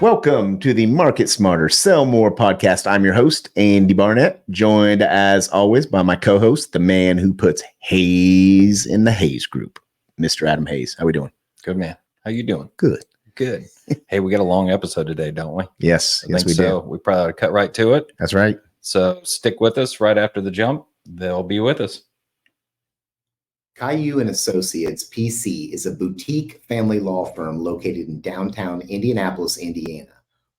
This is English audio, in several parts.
Welcome to the Market Smarter, Sell More podcast. I'm your host, Andy Barnett, joined as always by my co-host, the man who puts Hayes in the Hayes group, Mr. Adam Hayes. How we doing? Good, man. How you doing? Good. Good. Hey, we got a long episode today, don't we? Yes, I think we do. We probably ought to cut right to it. That's right. So stick with us right after the jump. They'll be with us. Caillou and Associates, PC, is a boutique family law firm located in downtown Indianapolis, Indiana.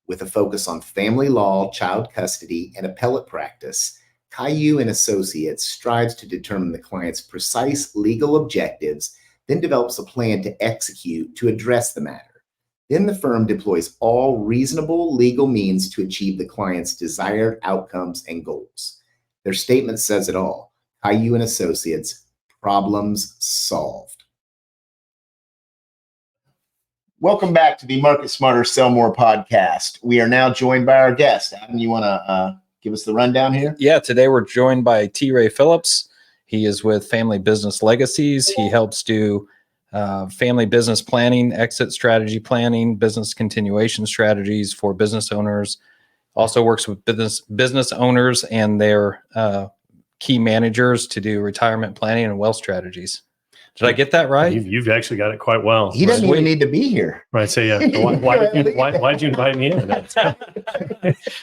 With a focus on family law, child custody, and appellate practice, Caillou and Associates strives to determine the client's precise legal objectives, then develops a plan to execute to address the matter. Then the firm deploys all reasonable legal means to achieve the client's desired outcomes and goals. Their statement says it all. Caillou and Associates, problems solved. Welcome back to the Market Smarter, Sell More podcast. We are now joined by our guest. Adam, you want to give us the rundown here? Yeah, today we're joined by T. Ray Phillips. He is with Family Business Legacies. He helps do family business planning, exit strategy planning, business continuation strategies for business owners. Also works with business owners and their key managers to do retirement planning and wealth strategies. Did I get that right? You've actually got it quite well. He doesn't even need to be here. Right. So yeah, why'd you invite me in?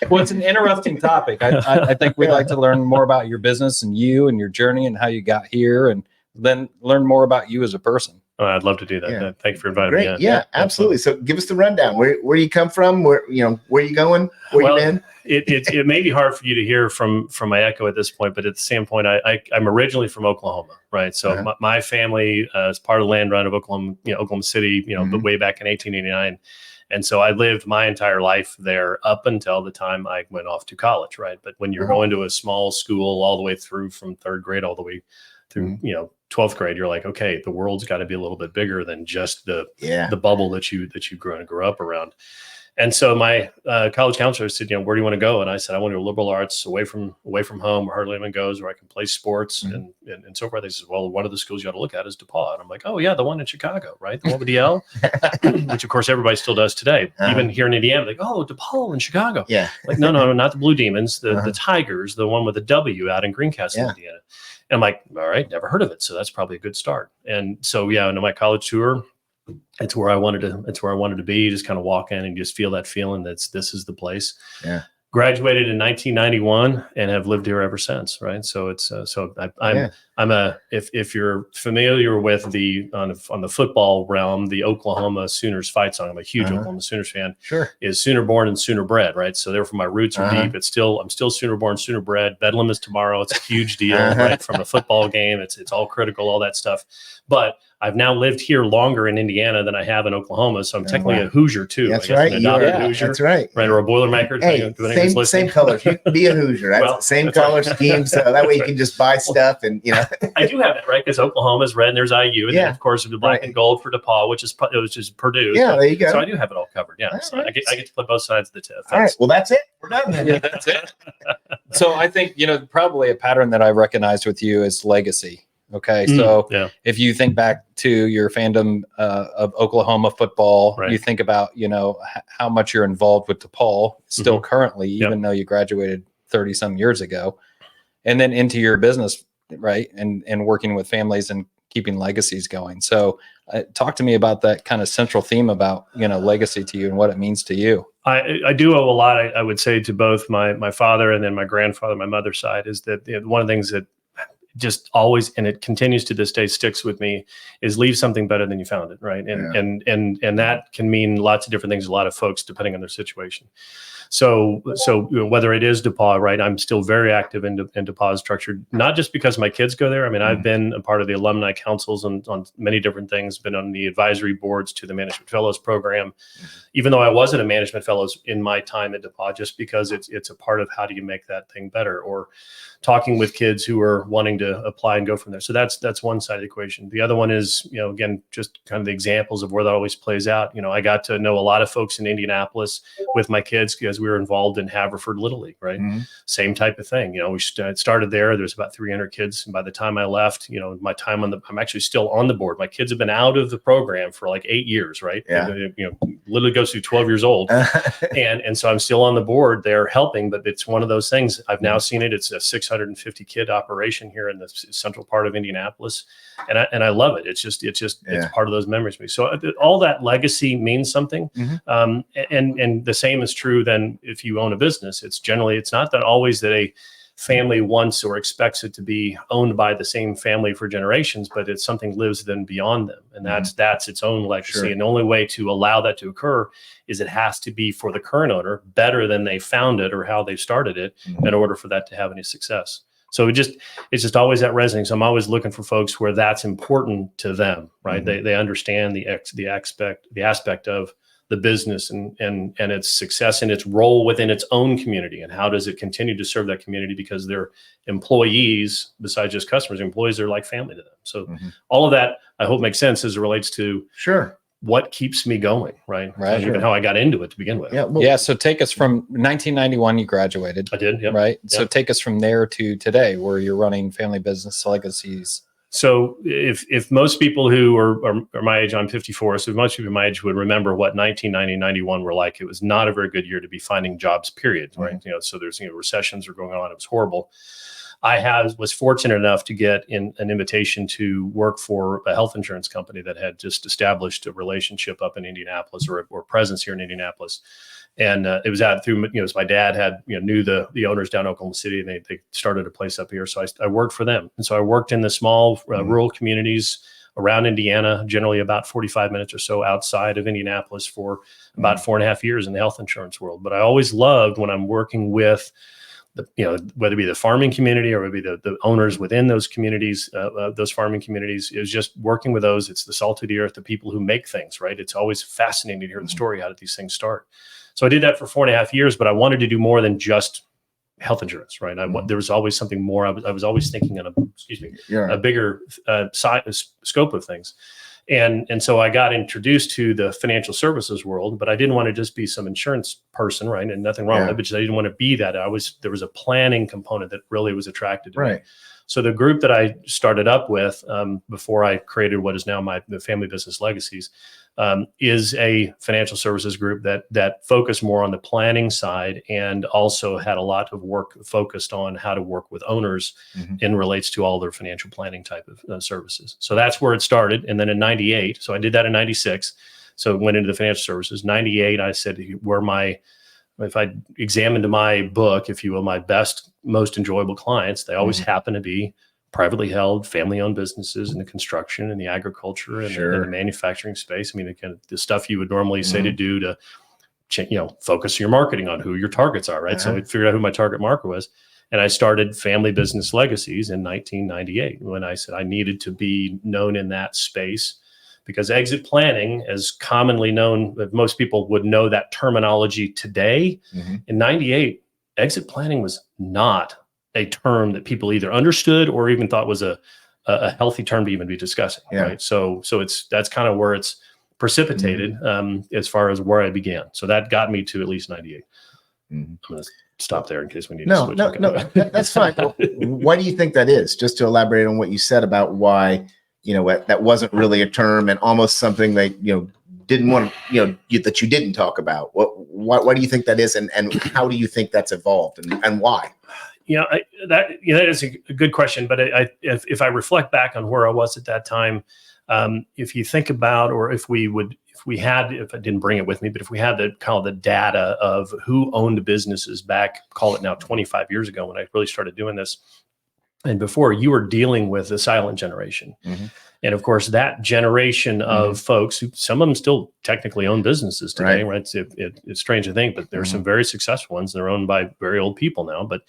Well, it's an interesting topic. I think we'd like to learn more about your business and you and your journey and how you got here, and then learn more about you as a person. Oh, I'd love to do that. Yeah. Thank you for inviting Great. me in. Yeah, absolutely. So give us the rundown. Where you come from? Where you going? Where you been? It may be hard for you to hear from my echo at this point, but at the same point, I'm originally from Oklahoma, right? So my family is part of the land run of Oklahoma, Oklahoma City, but way back in 1889. And so I lived my entire life there up until the time I went off to college, right? But when you're going to a small school all the way through from third grade all the way through, 12th grade, you're like, okay, the world's got to be a little bit bigger than just the bubble that you grew up around. And so my college counselor said, where do you want to go? And I said, I want to do liberal arts away from home, where hardly anyone goes, where I can play sports and so forth. They said, well, one of the schools you got to look at is DePaul. And I'm like, oh yeah, the one in Chicago, right? The one with the L, which of course everybody still does today. Even here in Indiana, like, oh, DePaul in Chicago. Yeah. Like, no, not the Blue Demons, the Tigers, the one with the W out in Greencastle, Indiana. And I'm like, all right, never heard of it. So that's probably a good start. And so, my college tour, it's where I wanted to be. Just kind of walk in and just feel that feeling that this is the place. Yeah. Graduated in 1991 and have lived here ever since. Right. So it's if you're familiar with on the football realm, the Oklahoma Sooners fight song, I'm a huge Oklahoma Sooners fan. Sure. Is Sooner born and Sooner bred. Right. So therefore my roots are deep. I'm still Sooner born, Sooner bred. Bedlam is tomorrow. It's a huge deal. Right. From a football game. It's all critical, all that stuff. But I've now lived here longer in Indiana than I have in Oklahoma, so I'm technically a Hoosier too. That's right. Hoosier, that's right. Right, or a Boilermaker. Hey, same colors. You can be a Hoosier. That's same color scheme, so that way you can just buy stuff and I do have that right because Oklahoma's red and there's IU, and then of course the black and gold for DePaul, which is Purdue. Yeah, there you go. So I do have it all covered. Yeah, so I get to play both sides of the tip. All right. Well, that's it. We're done then. Yeah, that's it. So I think probably a pattern that I've recognized with you is legacy. Okay, so if you think back to your fandom of Oklahoma football, you think about, how much you're involved with DePaul still currently, even though you graduated 30 some years ago, and then into your business, right? And working with families and keeping legacies going. So talk to me about that kind of central theme about, legacy to you and what it means to you. I do owe a lot, I would say, to both my father and then my grandfather, my mother's side, is that one of the things that just always, and it continues to this day, sticks with me, is leave something better than you found it, right? And that can mean lots of different things to a lot of folks depending on their situation. So whether it is DePaul, right? I'm still very active in DePaul structure, not just because my kids go there. I mean, I've been a part of the alumni councils on many different things, been on the advisory boards to the Management Fellows program, even though I wasn't a Management Fellows in my time at DePaul, just because it's a part of how do you make that thing better, or talking with kids who are wanting to apply and go from there. So that's one side of the equation. The other one is, again, just kind of the examples of where that always plays out. I got to know a lot of folks in Indianapolis with my kids because we were involved in Haverford Little League, right? Mm-hmm. Same type of thing. We started there. There's about 300 kids. And by the time I left, my time I'm actually still on the board. My kids have been out of the program for like 8 years, right? Yeah. Literally goes through 12 years old. and so I'm still on the board there helping, but it's one of those things. I've now seen it. It's a 650 kid operation here in the central part of Indianapolis. And I love it. It's part of those memories for me. So all that legacy means something. Mm-hmm. And the same is true then if you own a business. It's not that always that a family wants or expects it to be owned by the same family for generations, but it's something lives then beyond them. And that's its own legacy. Sure. And the only way to allow that to occur is it has to be for the current owner better than they found it or how they started it in order for that to have any success. So it's just always that resonating. So I'm always looking for folks where that's important to them, right? Mm-hmm. They understand the aspect of the business and its success and its role within its own community, and how does it continue to serve that community, because their employees, besides just customers, employees are like family to them. So all of that I hope makes sense as it relates to what keeps me going, right? Even how I got into it to begin with. So take us from 1991, you graduated. I did, right? So take us from there to today, where you're running family business Legacies. So if most people who are my age, I'm 54, so if most people my age would remember what 1990, 91 were like, it was not a very good year to be finding jobs, period, right? So there's, recessions were going on. It was horrible. I was fortunate enough to get an invitation to work for a health insurance company that had just established a relationship up in Indianapolis, or presence here in Indianapolis. And it was through, my dad knew the owners down in Oklahoma City, and they started a place up here. So I worked for them. And so I worked in the small rural communities around Indiana, generally about 45 minutes or so outside of Indianapolis, for about 4.5 years in the health insurance world. But I always loved when I'm working with whether it be the farming community or maybe the owners within those communities, those farming communities, is just working with those. It's the salt of the earth, the people who make things, right? It's always fascinating to hear the story. How did these things start? So I did that for 4.5 years, but I wanted to do more than just health insurance, right? There was always something more. I was always thinking on a bigger scope of things. And so I got introduced to the financial services world, but I didn't want to just be some insurance person, right? And nothing wrong with it, but I didn't want to be that. There was a planning component that really was attracted to me. So the group that I started up with before I created what is now the family business Legacies is a financial services group that focused more on the planning side, and also had a lot of work focused on how to work with owners in relates to all their financial planning type of services. So that's where it started. And then in 98, so I did that in 96. So it went into the financial services. 98, I said, if I examined my book, if you will, my best, most enjoyable clients, they always happen to be privately held, family-owned businesses in the construction and the agriculture and the manufacturing space. I mean, the stuff you would normally say to do to, focus your marketing on who your targets are, right? So I figured out who my target market was. And I started Family Business Legacies in 1998, when I said I needed to be known in that space, because exit planning, as commonly known, most people would know that terminology today. In 98, exit planning was not a term that people either understood or even thought was a healthy term to even be discussing. Right. So that's kind of where it's precipitated as far as where I began. So that got me to at least 98. I'm going to stop there in case we need to switch. No, that's fine. Why do you think that is? Just to elaborate on what you said about why, that wasn't really a term and almost something that, didn't want to, that you didn't talk about. Why do you think that is? And how do you think that's evolved and why? That is a good question. But if I reflect back on where I was at that time, if you think about, or if I didn't bring it with me, but if we had the data of who owned businesses back, call it now 25 years ago, when I really started doing this, and before, you were dealing with the silent generation. And of course, that generation of folks, who some of them still technically own businesses today, right? It's strange to think, but there are some very successful ones that are owned by very old people now. But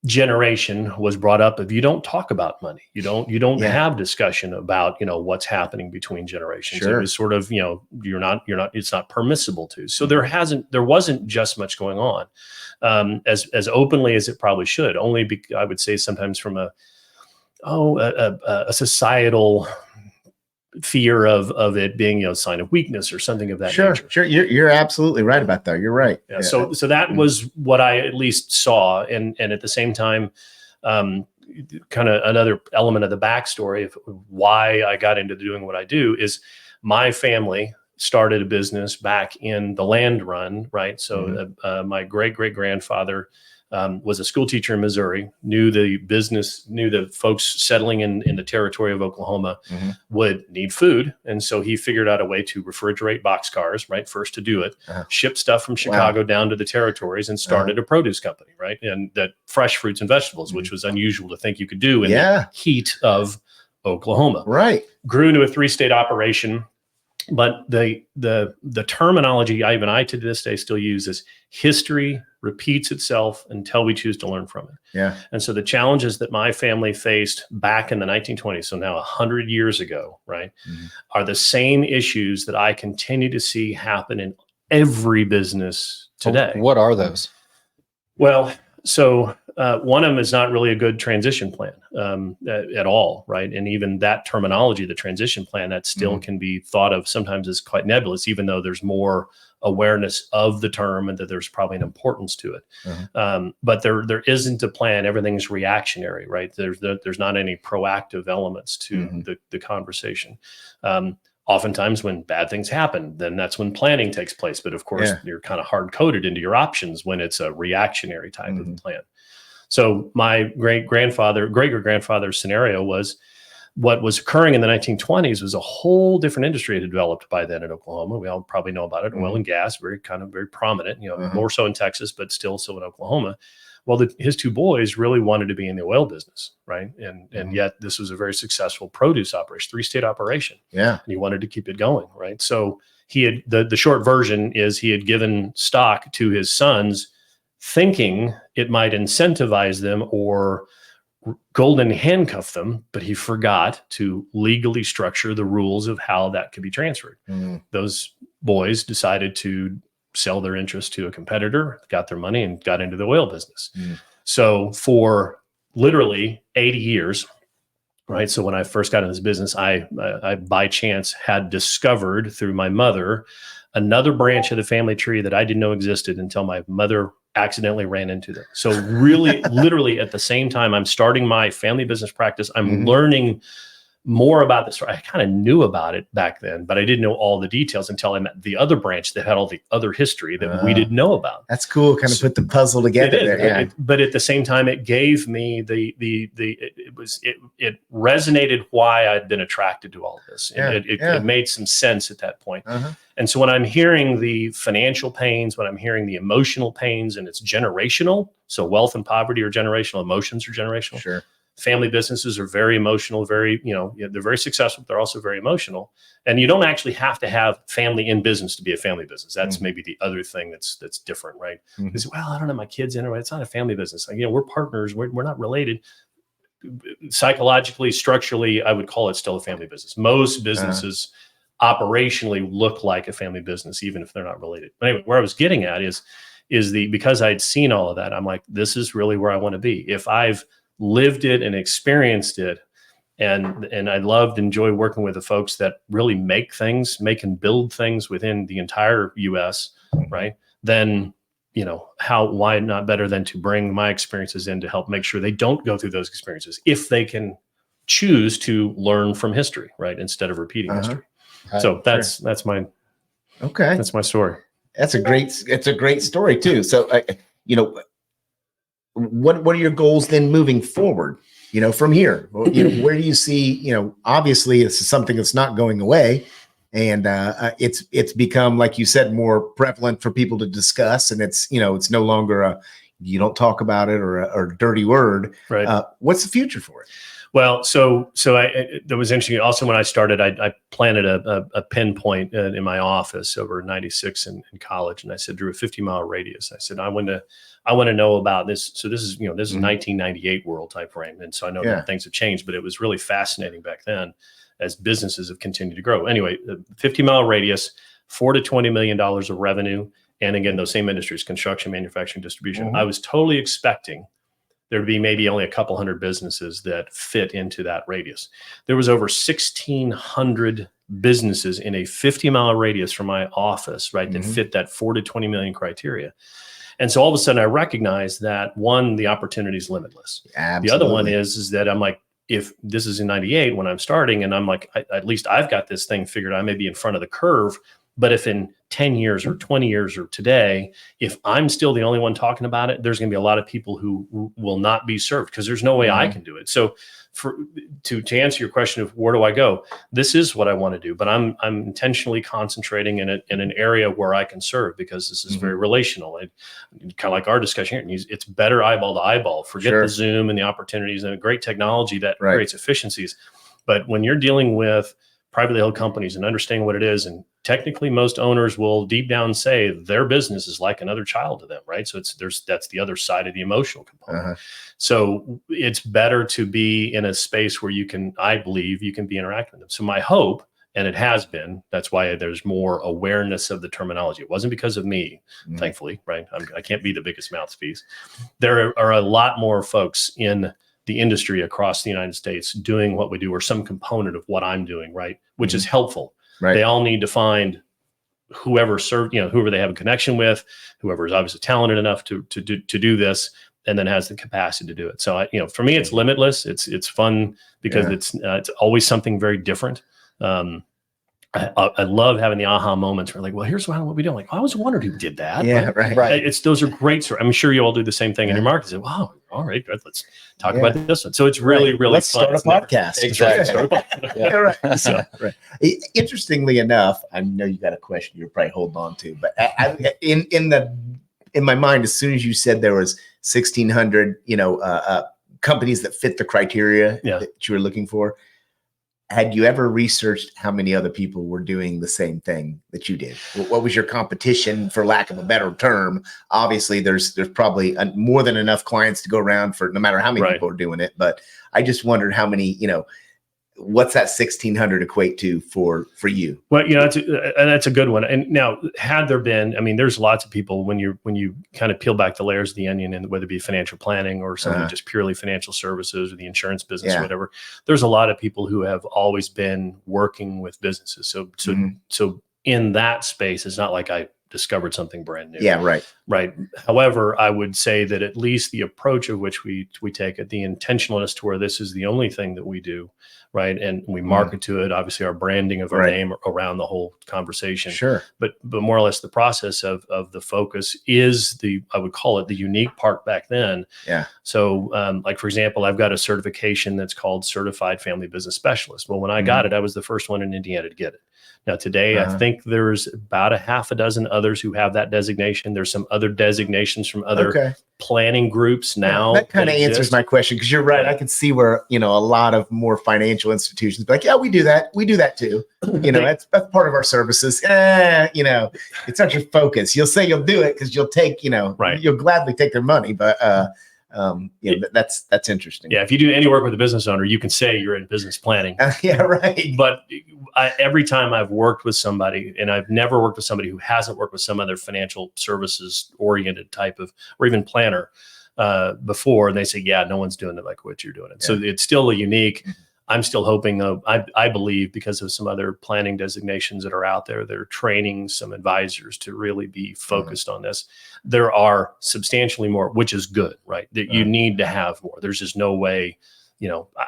generation was brought up of you don't talk about money. You don't have discussion about, what's happening between generations. Sure. It was sort of, it's not permissible to. So there wasn't just much going on as openly as it probably should. Only I would say sometimes from a societal fear of it being a sign of weakness or something of that nature. Sure. You're absolutely right about that. You're right. Yeah. So that was what I at least saw, and at the same time, kind of another element of the backstory of why I got into doing what I do is my family started a business back in the land run, right? So my great-great-grandfather was a school teacher in Missouri, knew the business, knew the folks settling in the territory of Oklahoma would need food. And so he figured out a way to refrigerate boxcars, right? First to do it, ship stuff from Chicago down to the territories and started a produce company, right? And that fresh fruits and vegetables, which was unusual to think you could do in the heat of Oklahoma. Right. Grew into a 3-state operation. But the terminology I to this day still use is history repeats itself until we choose to learn from it. Yeah. And so the challenges that my family faced back in the 1920s, so now 100 years ago, right, are the same issues that I continue to see happen in every business today. What are those? Well, so one of them is not really a good transition plan at all, right? And even that terminology, the transition plan, that still can be thought of sometimes as quite nebulous, even though there's more awareness of the term and that there's probably an importance to it. But there isn't a plan. Everything's reactionary, right? There's not any proactive elements to the conversation. Oftentimes when bad things happen, then that's when planning takes place. But of course, you're kind of hard-coded into your options when it's a reactionary type of plan. So my great-great-grandfather's scenario was what was occurring in the 1920s was a whole different industry had developed by then in Oklahoma. We all probably know about it. Oil and gas, very prominent, more so in Texas, but still so in Oklahoma. Well, his two boys really wanted to be in the oil business, right? And yet this was a very successful produce operation, 3-state operation. Yeah. And he wanted to keep it going, right? So he had the short version is he had given stock to his sons, thinking it might incentivize them or golden handcuff them, but he forgot to legally structure the rules of how that could be transferred. Those boys decided to sell their interest to a competitor, got their money, and got into the oil business. So for literally 80 years, right? So when I first got in this business, I by chance had discovered through my mother another branch of the family tree that I didn't know existed until my mother accidentally ran into them. So really, literally at the same time I'm starting my family business practice, I'm learning more about this. I kind of knew about it back then, but I didn't know all the details until I met the other branch that had all the other history that we didn't know about. That's cool. Kind of put the puzzle together there. But at the same time, it gave me it resonated why I'd been attracted to all of this. And it made some sense at that point. And so when I'm hearing the financial pains, when I'm hearing the emotional pains, and it's generational, so wealth and poverty are generational, emotions are generational. Sure. Family businesses are very emotional, they're very successful, but they're also very emotional. And you don't actually have to have family in business to be a family business. That's maybe the other thing that's different, right? Because, well, I don't have my kids in it. It's not a family business. We're partners. We're not related. Psychologically, structurally, I would call it still a family business. Most businesses operationally look like a family business, even if they're not related. But anyway, where I was getting at is because I'd seen all of that, I'm like, this is really where I want to be. If I've lived it and experienced it, and I enjoy working with the folks that really make and build things within the entire US, right? Then, why not better than to bring my experiences in to help make sure they don't go through those experiences if they can choose to learn from history, right? Instead of repeating history. Right. So that's my story. It's a great story too. So, what are your goals then moving forward? From here, where do you see? Obviously, this is something that's not going away, and it's become, like you said, more prevalent for people to discuss, and it's no longer you don't talk about it or a dirty word. Right. What's the future for it? Well, so that was interesting. Also, when I started, I planted a pinpoint in my office over 96 in college, and I said, drew a 50-mile radius. I said, I want to know about this. So this is 1998 world type frame, and so I know that things have changed, but it was really fascinating back then as businesses have continued to grow. Anyway, 50-mile radius, $4 to $20 million of revenue, and again, those same industries: construction, manufacturing, distribution. I was totally expecting there would be maybe only a couple hundred businesses that fit into that radius. There was over 1,600 businesses in a 50-mile radius from my office, right, that fit that 4 to 20 million criteria. And so all of a sudden I recognized that, one, the opportunity is limitless. Absolutely. The other one is that I'm like, if this is in 98 when I'm starting, and I'm like, at least I've got this thing figured, I may be in front of the curve. But if in 10 years or 20 years or today, if I'm still the only one talking about it, there's going to be a lot of people who will not be served because there's no way I can do it. So to answer your question of where do I go, this is what I want to do, but I'm intentionally concentrating in an area where I can serve, because this is very relational. And kind of like our discussion here, it's better eyeball to eyeball. Forget the Zoom and the opportunities and the great technology that creates efficiencies. But when you're dealing with privately held companies and understanding what it is, and technically most owners will deep down say their business is like another child to them, right? So that's the other side of the emotional component. So it's better to be in a space where I believe you can be interacting with them. So my hope, and it has been, that's why there's more awareness of the terminology. It wasn't because of me, thankfully, right? I can't be the biggest mouthpiece. There are a lot more folks in the industry across the United States doing what we do, or some component of what I'm doing, right? Which is helpful. They all need to find whoever they have a connection with, whoever is obviously talented enough to do this, and then has the capacity to do it. So for me, it's limitless. It's fun because it's always something very different. I love having the aha moments where like, well, here's what we do. I'm like, I always wondered who did that. Yeah, right. Those are great stories. I'm sure you all do the same thing in your market. Say, wow, all right, good. Let's talk about this one. So it's really Let's fun. Start a podcast. Exactly. Interestingly enough, I know you got a question you're probably holding on to, but in my mind, as soon as you said there was 1,600, companies that fit the criteria that you were looking for, had you ever researched how many other people were doing the same thing that you did? What was your competition, for lack of a better term? Obviously, there's probably more than enough clients to go around for no matter how many people are doing it. But I just wondered how many, what's that 1,600 equate to for you? Well, that's a good one. And now, had there been, there's lots of people when you kind of peel back the layers of the onion, and whether it be financial planning or something just purely financial services or the insurance business, or whatever, there's a lot of people who have always been working with businesses. So in that space, it's not like I discovered something brand new. Yeah, right. However, I would say that at least the approach of which we take it, the intentionalness to where this is the only thing that we do, right? And we market to it, obviously our branding of our name around the whole conversation. Sure. But more or less the process of the focus is I would call it the unique part back then. Yeah. So like, for example, I've got a certification that's called Certified Family Business Specialist. Well, when I got it, I was the first one in Indiana to get it. Now today, I think there's about a half a dozen others who have that designation. There's some other designations from other planning groups now. That kind of answers my question, because you're right. I can see where, a lot of more financial institutions be like, yeah, we do that. We do that too. That's part of our services. It's not your focus. You'll say you'll do it because you'll take, you'll gladly take their money. But that's interesting. Yeah, if you do any work with a business owner, you can say you're in business planning. Yeah, right. But every time I've worked with somebody, and I've never worked with somebody who hasn't worked with some other financial services oriented type of, or even planner before, and they say, yeah, no one's doing it like what you're doing it. So it's still a unique. I'm still hoping, though, I believe, because of some other planning designations that are out there, they're training some advisors to really be focused on this. There are substantially more, which is good, right? That you need to have more. There's just no way,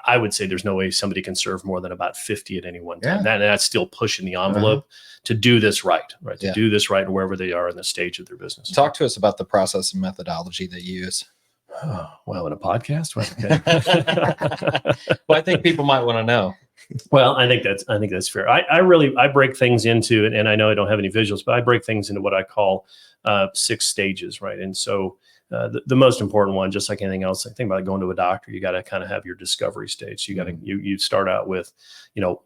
I would say there's no way somebody can serve more than about 50 at any one time. That's still pushing the envelope to do this right? To do this right wherever they are in the stage of their business. Talk to us about the process and methodology that you use. Oh, well, in a podcast? Well, I think people might want to know. Well, I think that's fair. I break things into, and I know I don't have any visuals, but I break things into what I call 6 stages, right? And so the most important one, just like anything else, I think about going to a doctor, you got to kind of have your discovery stage. You got to, you start out with,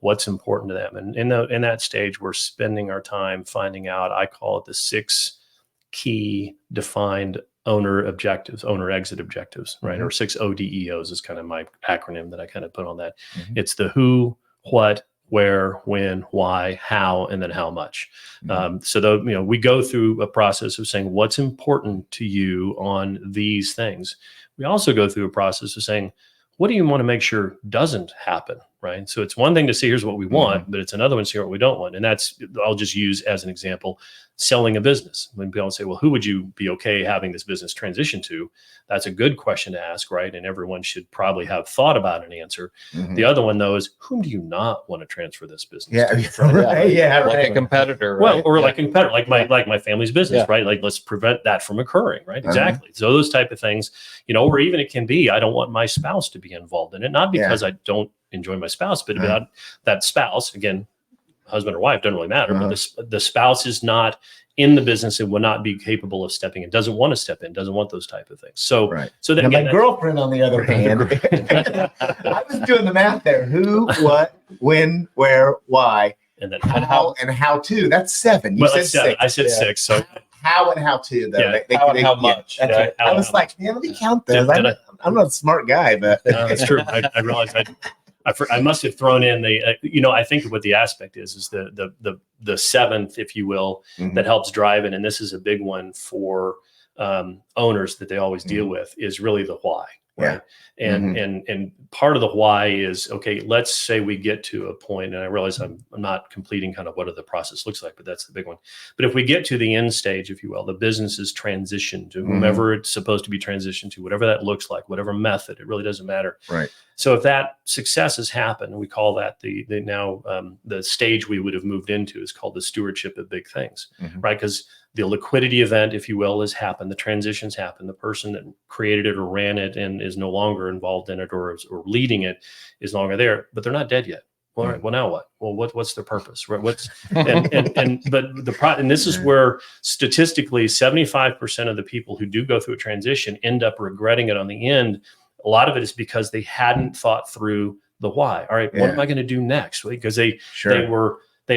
what's important to them. And in that stage, we're spending our time finding out, I call it the 6 key defined owner objectives, owner exit objectives, right? Or 6 ODEOs is kind of my acronym that I kind of put on that. It's the who, what, where, when, why, how, and then how much. So we go through a process of saying what's important to you on these things. We also go through a process of saying, what do you want to make sure doesn't happen, right? So it's one thing to say, here's what we want, but it's another one to say what we don't want. And that's, I'll just use as an example, selling a business. When people say, well, who would you be okay having this business transition to? That's a good question to ask, right? And everyone should probably have thought about an answer. The other one, though, is whom do you not want to transfer this business to? Like a competitor, right? Well, or like a competitor, like my family's business, right? Like, let's prevent that from occurring, right? Exactly. So those type of things, or even it can be, I don't want my spouse to be involved in it, not because I don't enjoy my spouse, but about that spouse, again, husband or wife, doesn't really matter, but the spouse is not in the business and will not be capable of stepping in, doesn't want to step in, doesn't want those type of things. So, so then my girlfriend, on the other hand, I was doing the math there. Who, what, when, where, why, and then how to. That's 7. You said 6. I said 6. So how and how to, though. How much. Right. I was like, man, let me count those. I'm not a smart guy, but that's true. I realized I must have thrown in the, I think what the aspect is the 7th, if you will, that helps drive it. And this is a big one for owners that they always deal with, is really the why. Right. And part of the why is, okay, let's say we get to a point, and I realize I'm not completing kind of what the process looks like, but that's the big one. But if we get to the end stage, if you will, the business is transitioned to whomever it's supposed to be transitioned to, whatever that looks like, whatever method, it really doesn't matter. Right. So if that success has happened, we call that the stage we would have moved into is called the stewardship of big things, right? Because the liquidity event, if you will, has happened. The transitions happen. The person that created it or ran it and is no longer involved in it or leading it is no longer there, but they're not dead yet. Well, all right. Well, now what? Well, what's their purpose? Right? And this is where statistically 75% of the people who do go through a transition end up regretting it on the end. A lot of it is because they hadn't thought through the why. All right, what am I going to do next? Because they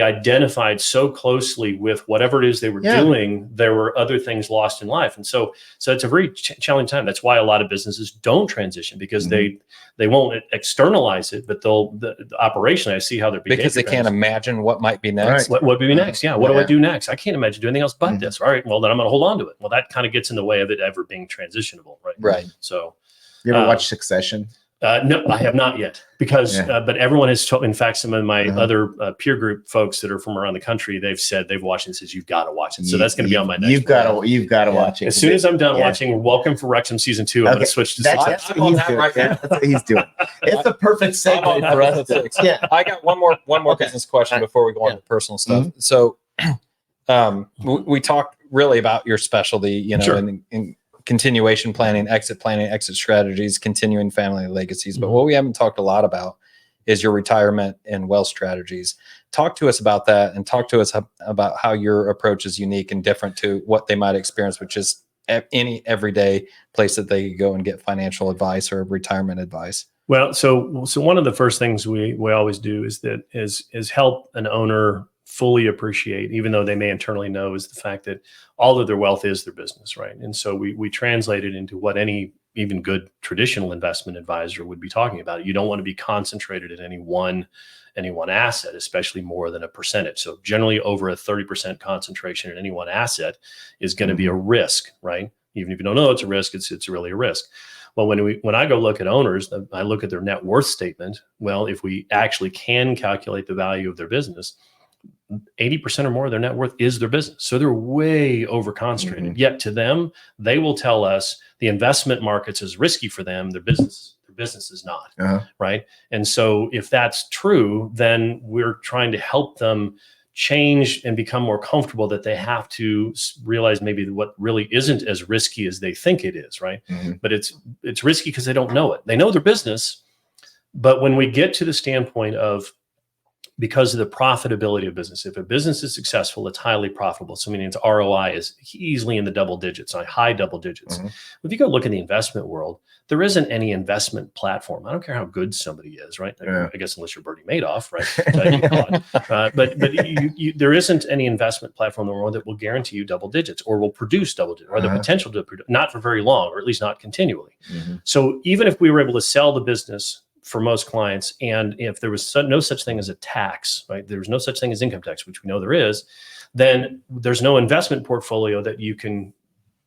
identified so closely with whatever it is they were doing, there were other things lost in life. And so it's a very challenging time. That's why a lot of businesses don't transition, because they won't externalize it, but operationally, I see how they're because they can't imagine what might be next. What would be next? Yeah. What do I do next? I can't imagine doing anything else but this. All right. Well, then I'm going to hold on to it. Well, that kind of gets in the way of it ever being transitionable. Right. Right. So you ever watch Succession? No, I have not yet, because but everyone has told. In fact, some of my other peer group folks that are from around the country, they've said they've watched it and says you've got to watch it. So that's going to be on my next. You've got to watch it. As soon as I'm done watching Welcome for Wrexham season 2, I'm going to switch to that's what he's doing. It's the perfect segue for us. I got one more business question before we go on to personal stuff. So, we talked really about your specialty, in continuation planning, exit strategies, continuing family legacies. But what we haven't talked a lot about is your retirement and wealth strategies. Talk to us about that, and talk to us about how your approach is unique and different to what they might experience, which is any everyday place that they go and get financial advice or retirement advice. Well, so one of the first things we always do is help an owner fully appreciate, even though they may internally know, is the fact that all of their wealth is their business, right? And so we translate it into what any even good traditional investment advisor would be talking about. You don't want to be concentrated in any one asset, especially more than a percentage. So generally over a 30% concentration in any one asset is going to be a risk, right? Even if you don't know it's a risk, it's really a risk. Well, when I go look at owners, I look at their net worth statement. Well, if we actually can calculate the value of their business, 80% or more of their net worth is their business. So they're way over concentrated. Yet to them, they will tell us the investment markets is risky for them. Their business is not. Right. And so if that's true, then we're trying to help them change and become more comfortable that they have to realize maybe what really isn't as risky as they think it is. Right. But it's risky because they don't know it. They know their business. But when we get to the standpoint of because of the profitability of business. If a business is successful, it's highly profitable. So meaning its ROI is easily in the double digits, high double digits. If you go look in the investment world, there isn't any investment platform. I don't care how good somebody is, right? I guess unless you're Bernie Madoff, right? But there isn't any investment platform in the world that will guarantee you double digits or will produce double digits or the potential to produce, not for very long, or at least not continually. So even if we were able to sell the business for most clients, and if there was no such thing as a tax, right? There's no such thing as income tax, which we know there is, then there's no investment portfolio that you can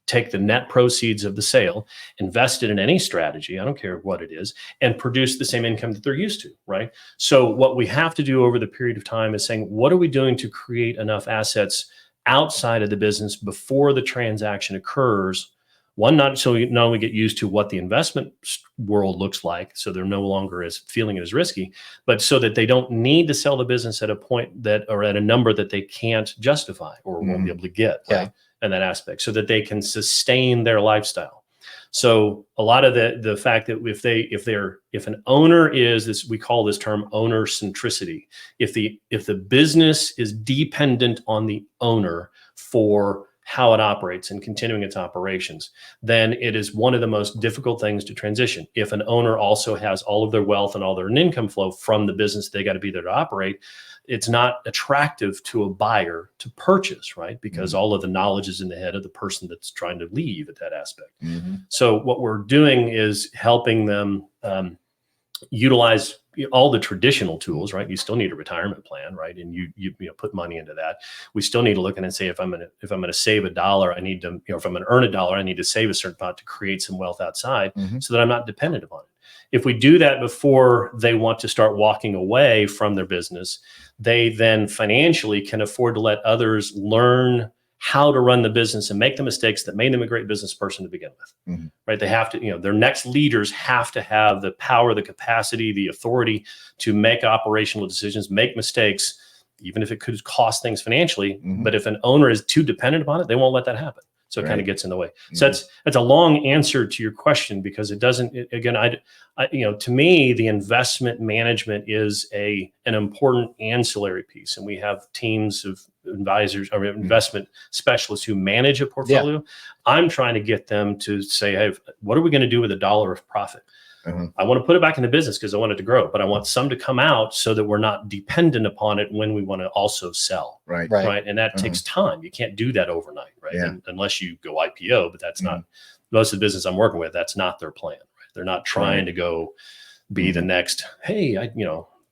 take the net proceeds of the sale, invest it in any strategy, I don't care what it is, and produce the same income that they're used to, right? So what we have to do over the period of time is saying, what are we doing to create enough assets outside of the business before the transaction occurs? One, not only get used to what the investment world looks like, so they're no longer as feeling it as risky, but so that they don't need to sell the business at a point that, or at a number that they can't justify or won't be able to get, right? In that aspect, so that they can sustain their lifestyle. So a lot of the fact that if an owner is this, we call this term owner centricity. If the business is dependent on the owner for how it operates and continuing its operations, then it is one of the most difficult things to transition. If an owner also has all of their wealth and all their income flow from the business they got to be there to operate, it's not attractive to a buyer to purchase, right? Because all of the knowledge is in the head of the person that's trying to leave at that aspect. So what we're doing is helping them utilize all the traditional tools, right? You still need a retirement plan, right? And you put money into that. We still need to look in and say, if I'm going to save $1, I need to, if I'm going to earn $1, I need to save a certain amount to create some wealth outside so that I'm not dependent upon it. If we do that before they want to start walking away from their business, they then financially can afford to let others learn how to run the business and make the mistakes that made them a great business person to begin with, right? They have to, their next leaders have to have the power, the capacity, the authority to make operational decisions, make mistakes, even if it could cost things financially. But if an owner is too dependent upon it, they won't let that happen. So it kind of gets in the way. So that's a long answer to your question, because it doesn't, to me, the investment management is an important ancillary piece. And we have teams of advisors or investment specialists who manage a portfolio. I'm trying to get them to say, hey, what are we going to do with $1 of profit? I want to put it back in the business because I want it to grow, but I want some to come out so that we're not dependent upon it when we want to also sell. Right. And that takes time. You can't do that overnight, right? And unless you go IPO, but that's not most of the business I'm working with. That's not their plan. Right? They're not trying to go be the next, hey,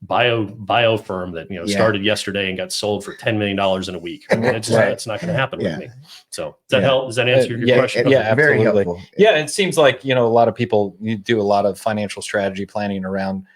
bio firm that started yesterday and got sold for $10 million in a week. I mean, it's not going to happen with me. So does that help? Does that answer your question? Yeah, absolutely. Very helpful. Yeah, it seems like a lot of people do a lot of financial strategy planning around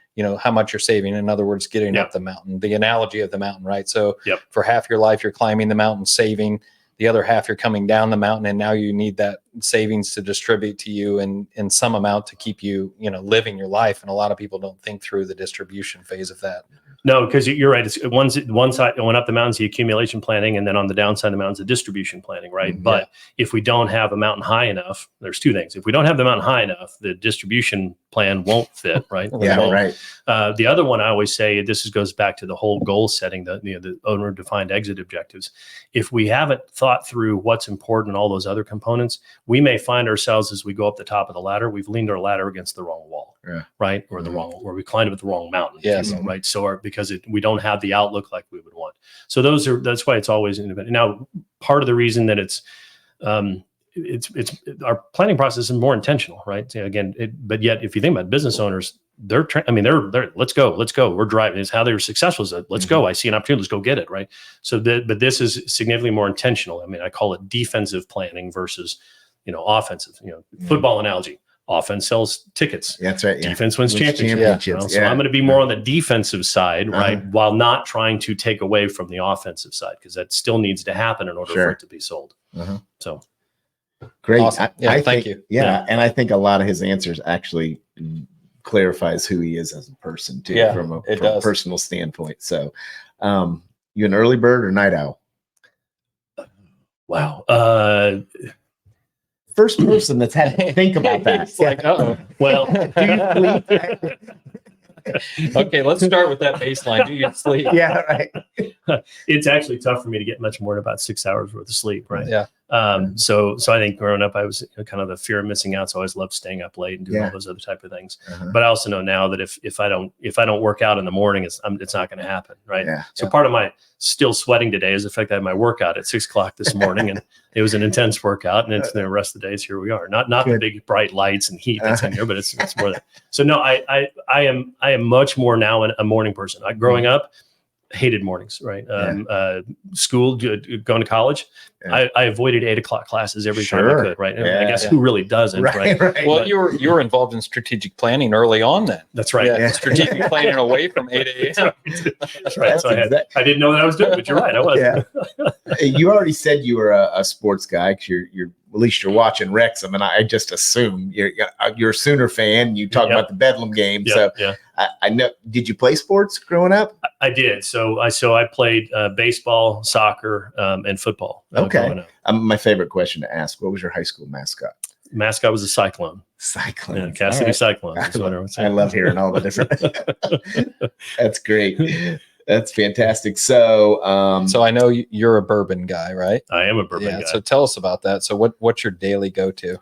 how much you're saving. In other words, getting up the mountain. The analogy of the mountain, right? So for half your life, you're climbing the mountain, saving. The other half, you're coming down the mountain, and now you need that savings to distribute to you in some amount to keep you, living your life. And a lot of people don't think through the distribution phase of that. No, because you're right. It's one side going up the mountains, the accumulation planning, and then on the downside of the mountains, the distribution planning, right? But if we don't have a mountain high enough, there's two things. If we don't have the mountain high enough, the distribution plan won't fit, right? The other one, I always say, goes back to the whole goal setting, the owner defined exit objectives. If we haven't thought through what's important and all those other components, we may find ourselves as we go up the top of the ladder, we've leaned our ladder against the wrong wall, right? Or or we climbed up the wrong mountain, right? So because we don't have the outlook like we would want. So that's why it's always independent. Now, part of the reason that it's our planning process is more intentional, right? But yet, if you think about business owners, they're let's go. We're driving. It's how they're successful. Is let's go. I see an opportunity. Let's go get it, right? So, but this is significantly more intentional. I mean, I call it defensive planning versus, offensive. Football analogy. Offense sells tickets. That's right. Defense wins championships. So I'm going to be more on the defensive side, right? While not trying to take away from the offensive side, because that still needs to happen in order for it to be sold. So great. Awesome. Thank you. Yeah. And I think a lot of his answers actually clarifies who he is as a person too, from a personal standpoint. So you an early bird or night owl? Wow. First person that's had to think about that. Well, do you sleep? Okay, let's start with that baseline. Do you sleep? Yeah, right. It's actually tough for me to get much more than about 6 hours worth of sleep, right? Yeah. So I think growing up, I was kind of the fear of missing out. So I always loved staying up late and doing all those other type of things. But I also know now that if I don't work out in the morning, it's not going to happen, right? Yeah. So part of my still sweating today is the fact that I had my workout at 6 o'clock this morning, and it was an intense workout. And it's the rest of the days here we are. Not the big bright lights and heat that's in here, but it's more that. So no, I am much more now a morning person. Growing up, hated mornings, right? School, going to college, I avoided 8 o'clock classes every time I could, right? I guess who really doesn't, right? Well, you were involved in strategic planning early on then. That's right. Yeah. Strategic planning away from 8 a.m. That's right. So I didn't know that I was doing it, but you're right. I was. Yeah. You already said you were a sports guy because you're at least you're watching Wrexham, and I just assume you're a Sooner fan. You talk about the Bedlam game, I know. Did you play sports growing up? I did. So I played baseball, soccer, and football. Okay. My favorite question to ask: what was your high school mascot? Mascot was a Cyclone. Cyclone. Yeah, Cassidy right. Cyclone. I love hearing all the different. That's great. That's fantastic. So, so I know you're a bourbon guy, right? I am a bourbon guy. So tell us about that. So what's your daily go-to?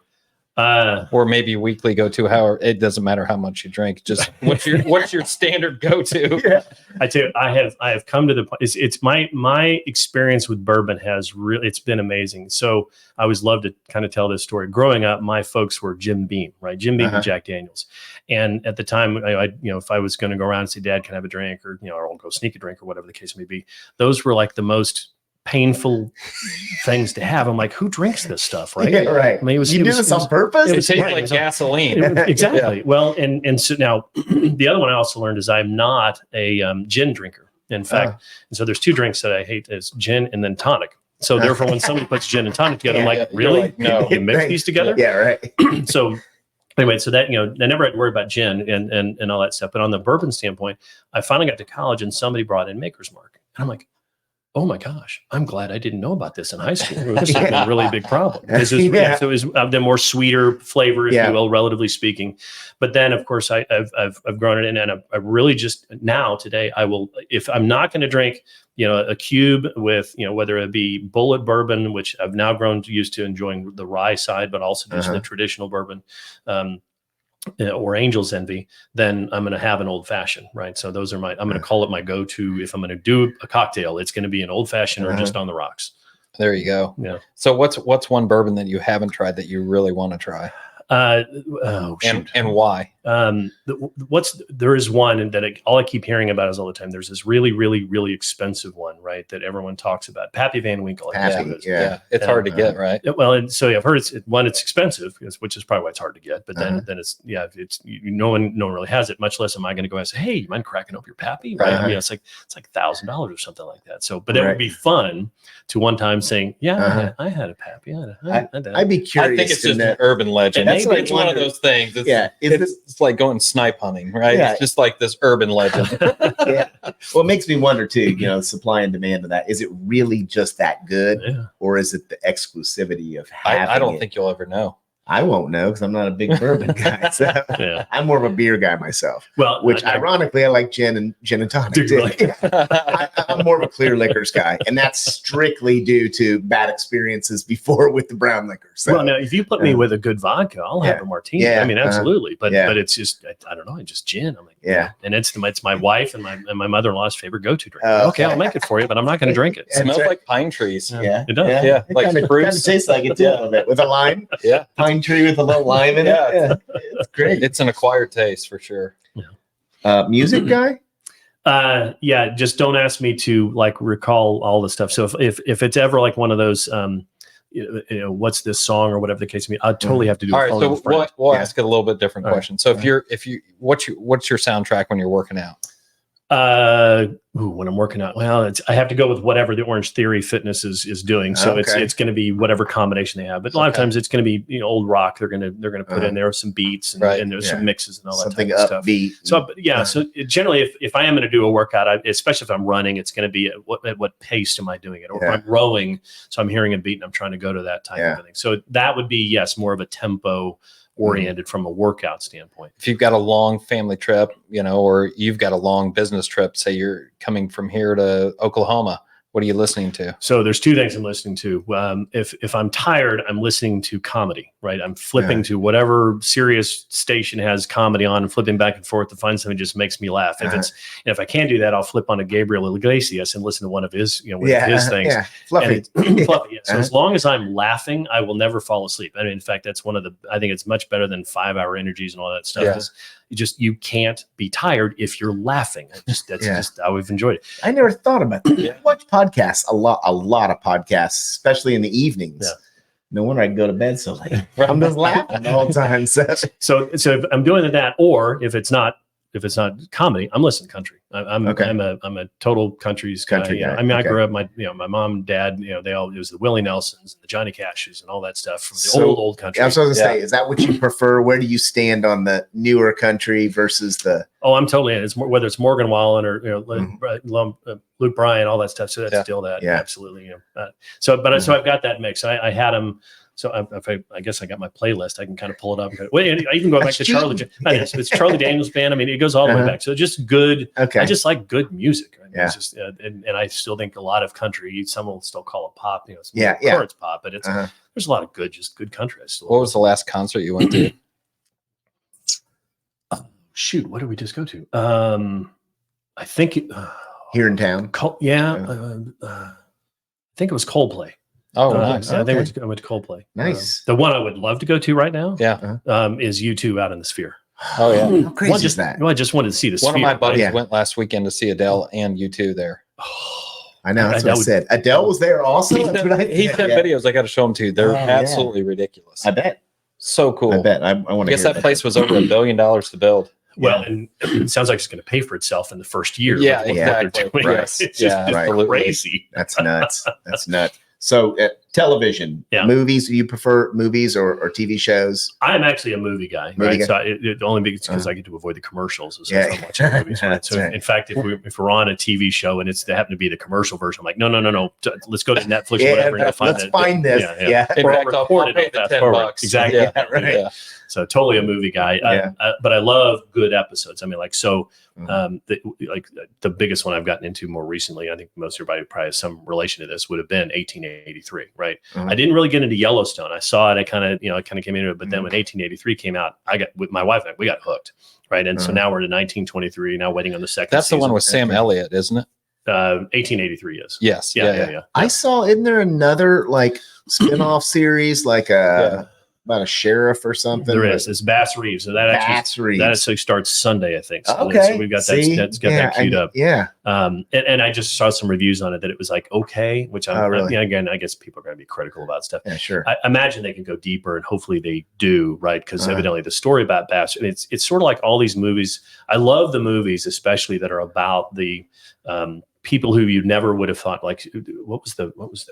Or maybe weekly go-to, however, it doesn't matter how much you drink. Just what's your standard go-to? Yeah. I tell you, I have come to the point. It's my experience with bourbon has really, it's been amazing. So I always love to kind of tell this story. Growing up, my folks were Jim Beam, right? Jim Beam and Jack Daniels. And at the time, I if I was going to go around and say, Dad, can I have a drink, or or I'll go sneak a drink, or whatever the case may be, those were like the most painful things to have. I'm like, who drinks this stuff, right? Yeah, right. I mean, you do this on purpose? It tastes like gasoline. Exactly. Well, and so now the other one I also learned is I'm not a gin drinker. In fact, and so there's two drinks that I hate: is gin and then tonic. So therefore, when somebody puts gin and tonic together, I'm like, really? Like, no. You mix these together? Yeah, right. So anyway, so that, I never had to worry about gin and all that stuff. But on the bourbon standpoint, I finally got to college and somebody brought in Maker's Mark. And I'm like, oh my gosh, I'm glad I didn't know about this in high school. This has been a really big problem. So it was the more sweeter flavor, if you will, relatively speaking. But then, of course, I've grown it in, and I really just now today I will, if I'm not going to drink, a cube with, whether it be Bullet bourbon, which I've now grown used to enjoying the rye side, but also just the traditional bourbon. Or Angel's Envy, then I'm going to have an old fashioned, right? So those are I'm going to call it my go-to. If I'm going to do a cocktail, it's going to be an old fashioned or just on the rocks. There you go. Yeah. So what's one bourbon that you haven't tried that you really want to try? And why? There is one that all I keep hearing about is all the time. There's this really, really, really expensive one, right? That everyone talks about. Pappy Van Winkle. Yeah. It's hard to get, right? Well, and so I've heard it's expensive, which is probably why it's hard to get. But then it's no one really has it. Much less am I going to go and say, hey, you mind cracking up your Pappy? Right? It's like $1,000 or something like that. So, but it would be fun to one time saying, I had a Pappy. I'd be curious. I think it's just an urban legend. It's one of those things. It's like going snipe hunting, right? Yeah. It's just like this urban legend. Yeah. Well, it makes me wonder too, supply and demand of that. Is it really just that good? Yeah. Or is it the exclusivity of having I don't think you'll ever know. I won't know because I'm not a big bourbon guy. So I'm more of a beer guy myself. Well, which ironically, I like gin and tonic. Really? I'm more of a clear liquors guy, and that's strictly due to bad experiences before with the brown liquor. So, well, now if you put me with a good vodka, I'll have a martini. Yeah, I mean, absolutely. But it's just I don't know, just gin. I'm like, and it's my wife and my mother-in-law's favorite go-to drink. Okay, I'll make it for you, but I'm not going to drink it. It smells like pine trees. Yeah, it does. Yeah, like kind of tastes like it too, a little bit with a lime. Yeah. Pine tree with a little lime in it. Yeah, it's great. It's an acquired taste for sure. Music guy? Just don't ask me to recall all the stuff. So if it's ever like one of those what's this song or whatever the case may be, I'd totally have to do all right. So we'll ask it a little bit different question. So what's your soundtrack when you're working out? when I'm working out, well, I have to go with whatever the Orange Theory Fitness is doing. So it's going to be whatever combination they have. But a lot of times it's going to be old rock. They're going to put in there some beats and there's some mixes and all that type of stuff. So so generally, if I am going to do a workout, especially if I'm running, it's going to be at what pace am I doing it? Or if I'm rowing, so I'm hearing a beat and I'm trying to go to that type of thing. So that would be more of a tempo oriented from a workout standpoint. If you've got a long family trip, or you've got a long business trip, say you're coming from here to Oklahoma, what are you listening to? So there's two things I'm listening to. If I'm tired, I'm listening to comedy, right? I'm flipping to whatever Sirius station has comedy on and flipping back and forth to find something that just makes me laugh. If I can't do that, I'll flip on a Gabriel Legacies and listen to one of his, his things. Yeah. Fluffy. Fluffy. So as long as I'm laughing, I will never fall asleep. I mean, in fact, that's I think it's much better than 5-hour energies and all that stuff. Yeah. You can't be tired if you're laughing. That's just how we've enjoyed it. I never thought about that. I watch podcasts a lot of podcasts, especially in the evenings. Yeah. No wonder I go to bed so late. I'm just laughing the whole time. So if I'm doing that, or if it's not comedy, I'm listening to country. I'm a total country guy. I mean, I grew up, my mom and dad, it was the Willie Nelsons and the Johnny Cashes and all that stuff from the old country. I was going to say, is that what you prefer? Where do you stand on the newer country versus the? Oh, I'm totally in. It's whether it's Morgan Wallen or Luke Bryan, all that stuff. So that's still that. Yeah, absolutely. So I've got that mix. I had them. So I guess I got my playlist. I can kind of pull it up. I even go back to Charlie. It's Charlie Daniels Band. I mean, it goes all the way back. So just good. Okay. I just like good music. I mean, it's just, and I still think a lot of country. Some will still call it pop. It's current pop, but it's there's a lot of good country. What was the last concert you went to? Shoot, what did we just go to? I think here in town. I think it was Coldplay. Oh, nice. I think I went to Coldplay. Nice. The one I would love to go to right now is U2 Out in the Sphere. Oh, yeah. How crazy is that? Well, I just wanted to see the Sphere. One of my buddies went last weekend to see Adele and U2 there. I know. That's what I said. Adele was there also? He sent videos. I got to show them to you. They're absolutely ridiculous. I bet. So cool. I bet. I want to guess that place was over $1 billion to build. Well, and it sounds like it's going to pay for itself in the first year. Yeah, exactly. Right. It's just crazy. That's nuts. That's nuts. So television, movies, do you prefer movies or TV shows? I'm actually a movie guy, right? So it only because I get to avoid the commercials as I'm watching movies. Right? So in fact, if we're on a TV show and they happen to be the commercial version, I'm like, no, let's go to Netflix or whatever. Let's find this. Yeah. In fact, I'll pay the $10. Exactly. Yeah, right. Yeah. So totally a movie guy, but I love good episodes. I mean, the biggest one I've gotten into more recently, I think most everybody probably has some relation to this, would have been 1883, right? I didn't really get into Yellowstone. I saw it, I kind of came into it, but then when 1883 came out, I got with my wife, we got hooked, right? And so now we're to 1923, now waiting on the second. That's season. The one with Sam Elliott, isn't it? 1883 is. Yes. Yeah. I saw, isn't there another spin-off series about a sheriff or something? There is. It's Bass Reeves. So that actually starts Sunday, I think. So we've got that queued up. Yeah. And I just saw some reviews on it that it was okay, which again, I guess people are going to be critical about stuff. Yeah, sure. I imagine they can go deeper, and hopefully they do, right? Because evidently the story about Bass, and it's sort of like all these movies. I love the movies, especially that are about the people who you never would have thought, like what was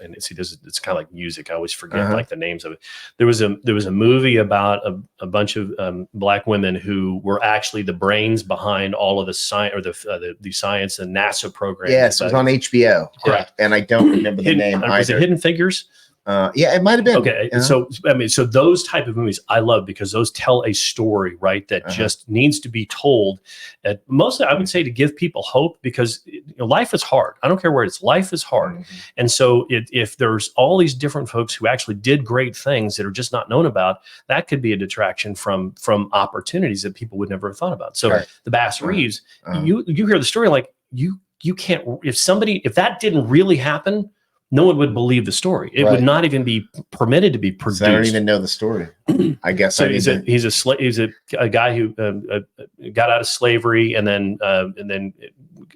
and see, it's kind of like music. I always forget the names of it. There was a movie about a bunch of black women who were actually the brains behind all of the science or the science and NASA program. Yes, it was on HBO. Correct. And I don't remember the name either. Was it Hidden Figures? It might have been. Okay. So those type of movies I love because those tell a story, right? That just needs to be told. Mostly, I would say to give people hope because life is hard. I don't care where it is. Life is hard. And so if there's all these different folks who actually did great things that are just not known about, that could be a detraction from opportunities that people would never have thought about. So the Bass Reeves, you hear the story like you can't, if that didn't really happen, no one would believe the story. It would not even be permitted to be produced. I don't even know the story. I guess. So he's a guy who got out of slavery and then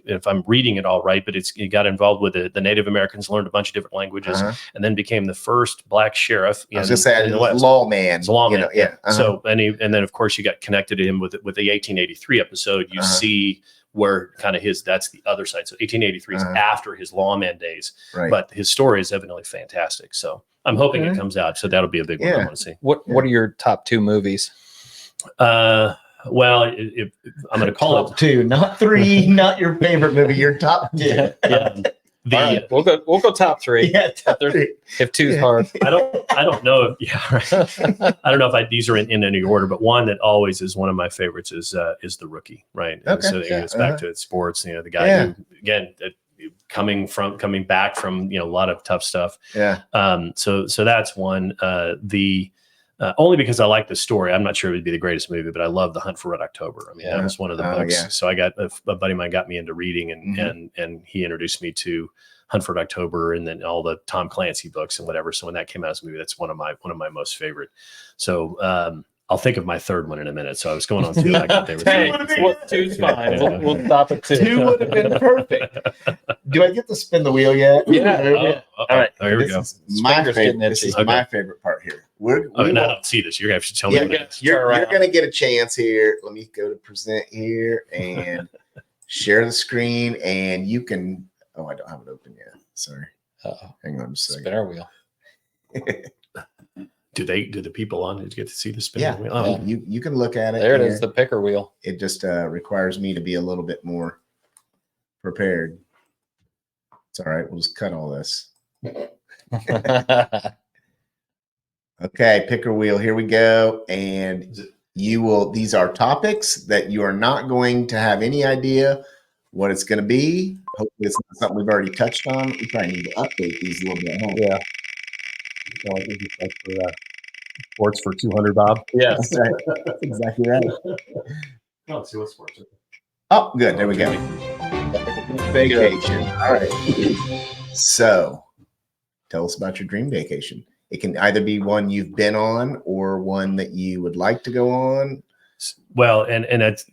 if I'm reading it all right, but he got involved with the Native Americans, learned a bunch of different languages, and then became the first black sheriff. I was going to say, lawman. It's a lawman. So, and then of course you got connected to him with the 1883 episode. You see where kind of that's the other side. So 1883 is after his lawman days, but his story is evidently fantastic. So I'm hoping it comes out. So that'll be a big one I want to see. What are your top 2 movies? Well, I'm going to call top 2, not 3, not your favorite movie. Your top 2. Right, we'll go top 3. Yeah, top 3. If 2's hard, I don't know. I don't know if these are in any order, but one that always is one of my favorites is The Rookie. Right. Okay. So it goes back to sports. The guy who, again, coming back from a lot of tough stuff. Yeah. So that's one. Only because I like the story. I'm not sure it would be the greatest movie, but I love The Hunt for Red October. I mean, that was one of the books. Yeah. So I got a buddy of mine got me into reading, and he introduced me to Hunt for Red October, and then all the Tom Clancy books and whatever. So when that came out as a movie, that's one of my most favorite. So I'll think of my third one in a minute. So I was going on 2. I got there. 2's fine. We'll stop at 2. 2 would have been perfect. Do I get to spin the wheel yet? Yeah. All right. Oh, here we go. This is my favorite part here. I don't see this. You're going to have to tell me. You're going to get a chance here. Let me go to present here and share the screen. And you can. Oh, I don't have it open yet. Sorry. Hang on a second. Spinner wheel. Do the people on it get to see the spinner wheel? Oh, you can look at it. There it is, the picker wheel. It just requires me to be a little bit more prepared. It's all right. We'll just cut all this. Okay, picker wheel. Here we go. And these are topics that you are not going to have any idea what it's going to be. Hopefully it's not something we've already touched on. We probably need to update these a little bit. Huh? Yeah. So I think it's like for sports for 200, Bob. Yeah, that's right. That's exactly right. Let's see what sports are. Oh, good. There we go. Vacation. All right. So tell us about your dream vacation. It can either be one you've been on or one that you would like to go on. Well, and it's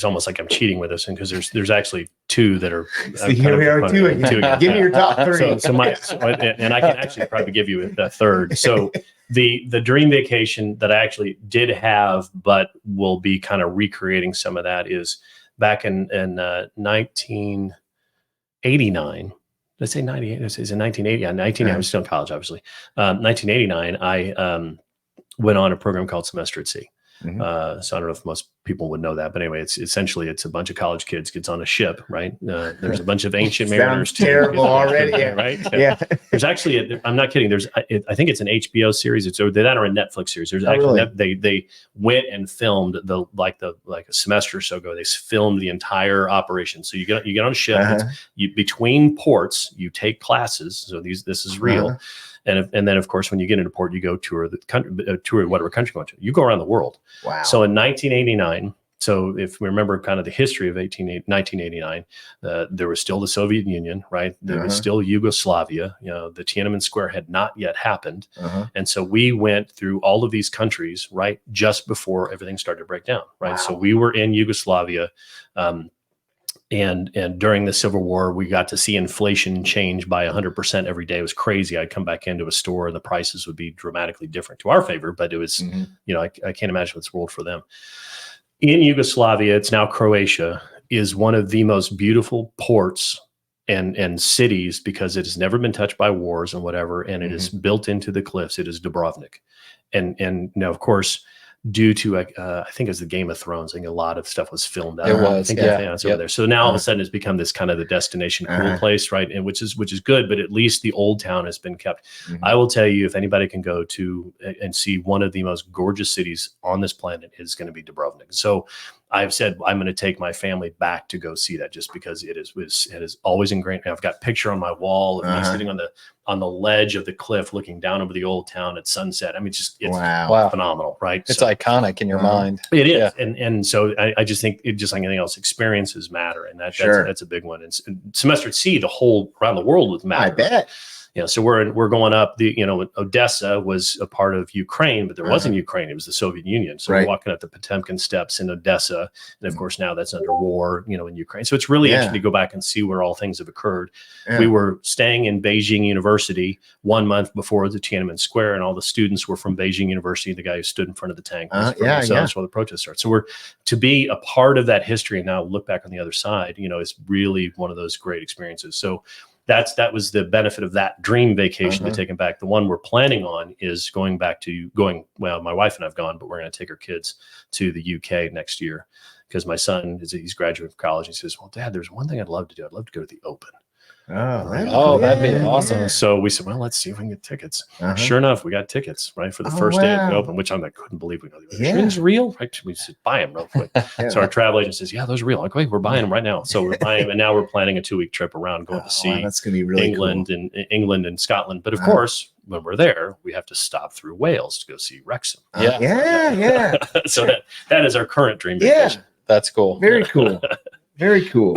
almost like I'm cheating with this, and because there's actually 2 that are. Here we are, 2 again. Give me your top 3. And I can actually probably give you a third. So the dream vacation that I actually did have, but will be kind of recreating some of that, is back in 1989. Let's say 98. It's in 1980. Yeah, 19. I was still in college, obviously. 1989. I went on a program called Semester at Sea. So I don't know if most people would know that, but anyway, it's a bunch of college kids gets on a ship, right? There's a bunch of ancient mariners. Terrible already, right? Yeah. There's actually, I'm not kidding. I think it's an HBO series. It's that or a Netflix series. There's actually they went and filmed like a semester or so ago. They filmed the entire operation. So you get on a ship. Between ports, you take classes. So this is real. And then, of course, when you get into port, you go tour the country, tour whatever country you want to. You go around the world. Wow. So in 1989, so if we remember kind of the history of 1989, there was still the Soviet Union, right? There was still Yugoslavia. The Tiananmen Square had not yet happened. And so we went through all of these countries, right, just before everything started to break down, right? Wow. So we were in Yugoslavia. And during the Civil War, we got to see inflation change by 100% every day. It was crazy. I'd come back into a store and the prices would be dramatically different to our favor, but it was, I can't imagine what's the world for them. In Yugoslavia, it's now Croatia, is one of the most beautiful ports and cities because it has never been touched by wars and whatever, and it is built into the cliffs. It is Dubrovnik. And now, of course, due to I think it was the Game of Thrones. I think a lot of stuff was filmed out. It was, over there. So now all of a sudden it's become this kind of the destination cool place, right? And which is good, but at least the old town has been kept. I will tell you, if anybody can go to and see one of the most gorgeous cities on this planet, is going to be Dubrovnik. So I've said I'm going to take my family back to go see that, just because it is always ingrained. I've got a picture on my wall of me sitting on the ledge of the cliff looking down over the old town at sunset. I mean, it's phenomenal, right? It's iconic in your mind. It is. And so I just think just like anything else, experiences matter. And that's a big one. And Semester at Sea, around the world would matter. I bet. So we're going up. Odessa was a part of Ukraine, but there wasn't Ukraine. It was the Soviet Union. So we're walking up the Potemkin steps in Odessa, and of course now that's under war, in Ukraine. So it's really interesting to go back and see where all things have occurred. Yeah. We were staying in Beijing University 1 month before the Tiananmen Square, and all the students were from Beijing University. The guy who stood in front of the tank was from that's where the protests started. So we're to be a part of that history and now look back on the other side. Is really one of those great experiences. So that was the benefit of that dream vacation to take them back. The one we're planning on is going. Well, my wife and I've gone, but we're going to take our kids to the UK next year because my son he's graduating from college. He says, "Well, Dad, there's one thing I'd love to do. I'd love to go to the Open." That'd be awesome. So we said, well, let's see if we can get tickets. Sure enough, we got tickets for the first day of the Open, which I couldn't believe we got. It's real. Right? We said, buy them real quick. So our travel agent says, yeah, those are real. Like, wait, we're buying them right now. So we're buying them, and now we're planning a 2-week trip around going to see that's going to be really England cool. and England and Scotland. But of course, when we're there, we have to stop through Wales to go see Wrexham. So that is our current dream vacation. That's cool. Very cool. Very cool.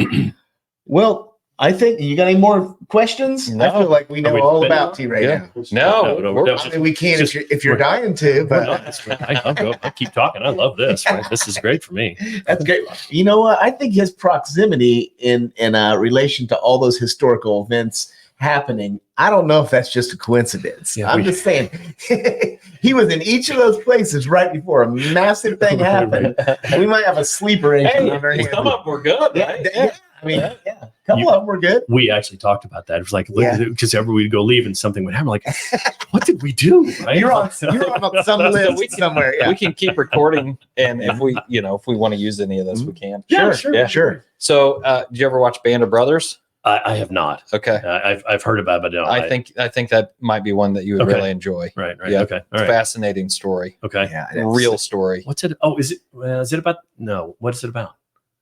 Well, I think you got any more questions? No. I feel like we know all about T right now. No, I mean, we can if you're dying to, but I'll keep talking. I love this. Right? This is great for me. That's great. You know what? I think his proximity in relation to all those historical events happening, I don't know if that's just a coincidence. I'm just saying he was in each of those places right before a massive thing happened. We might have a sleeper agent on our hands. Some of them were good, right? I mean, a couple of them were good. We actually talked about that. It was like, because every we'd go leave and something would happen. Like, what did we do? Right? You're on some list somewhere. We can keep recording, and if we want to use any of this, we can. Sure. So, did you ever watch Band of Brothers? I have not. Okay. I've heard about it, but no. I think that might be one that you would really enjoy. Right. Yeah. Okay. All right. Fascinating story. Okay. Yeah. Real story. What's it? Oh, is it about? No. What is it about?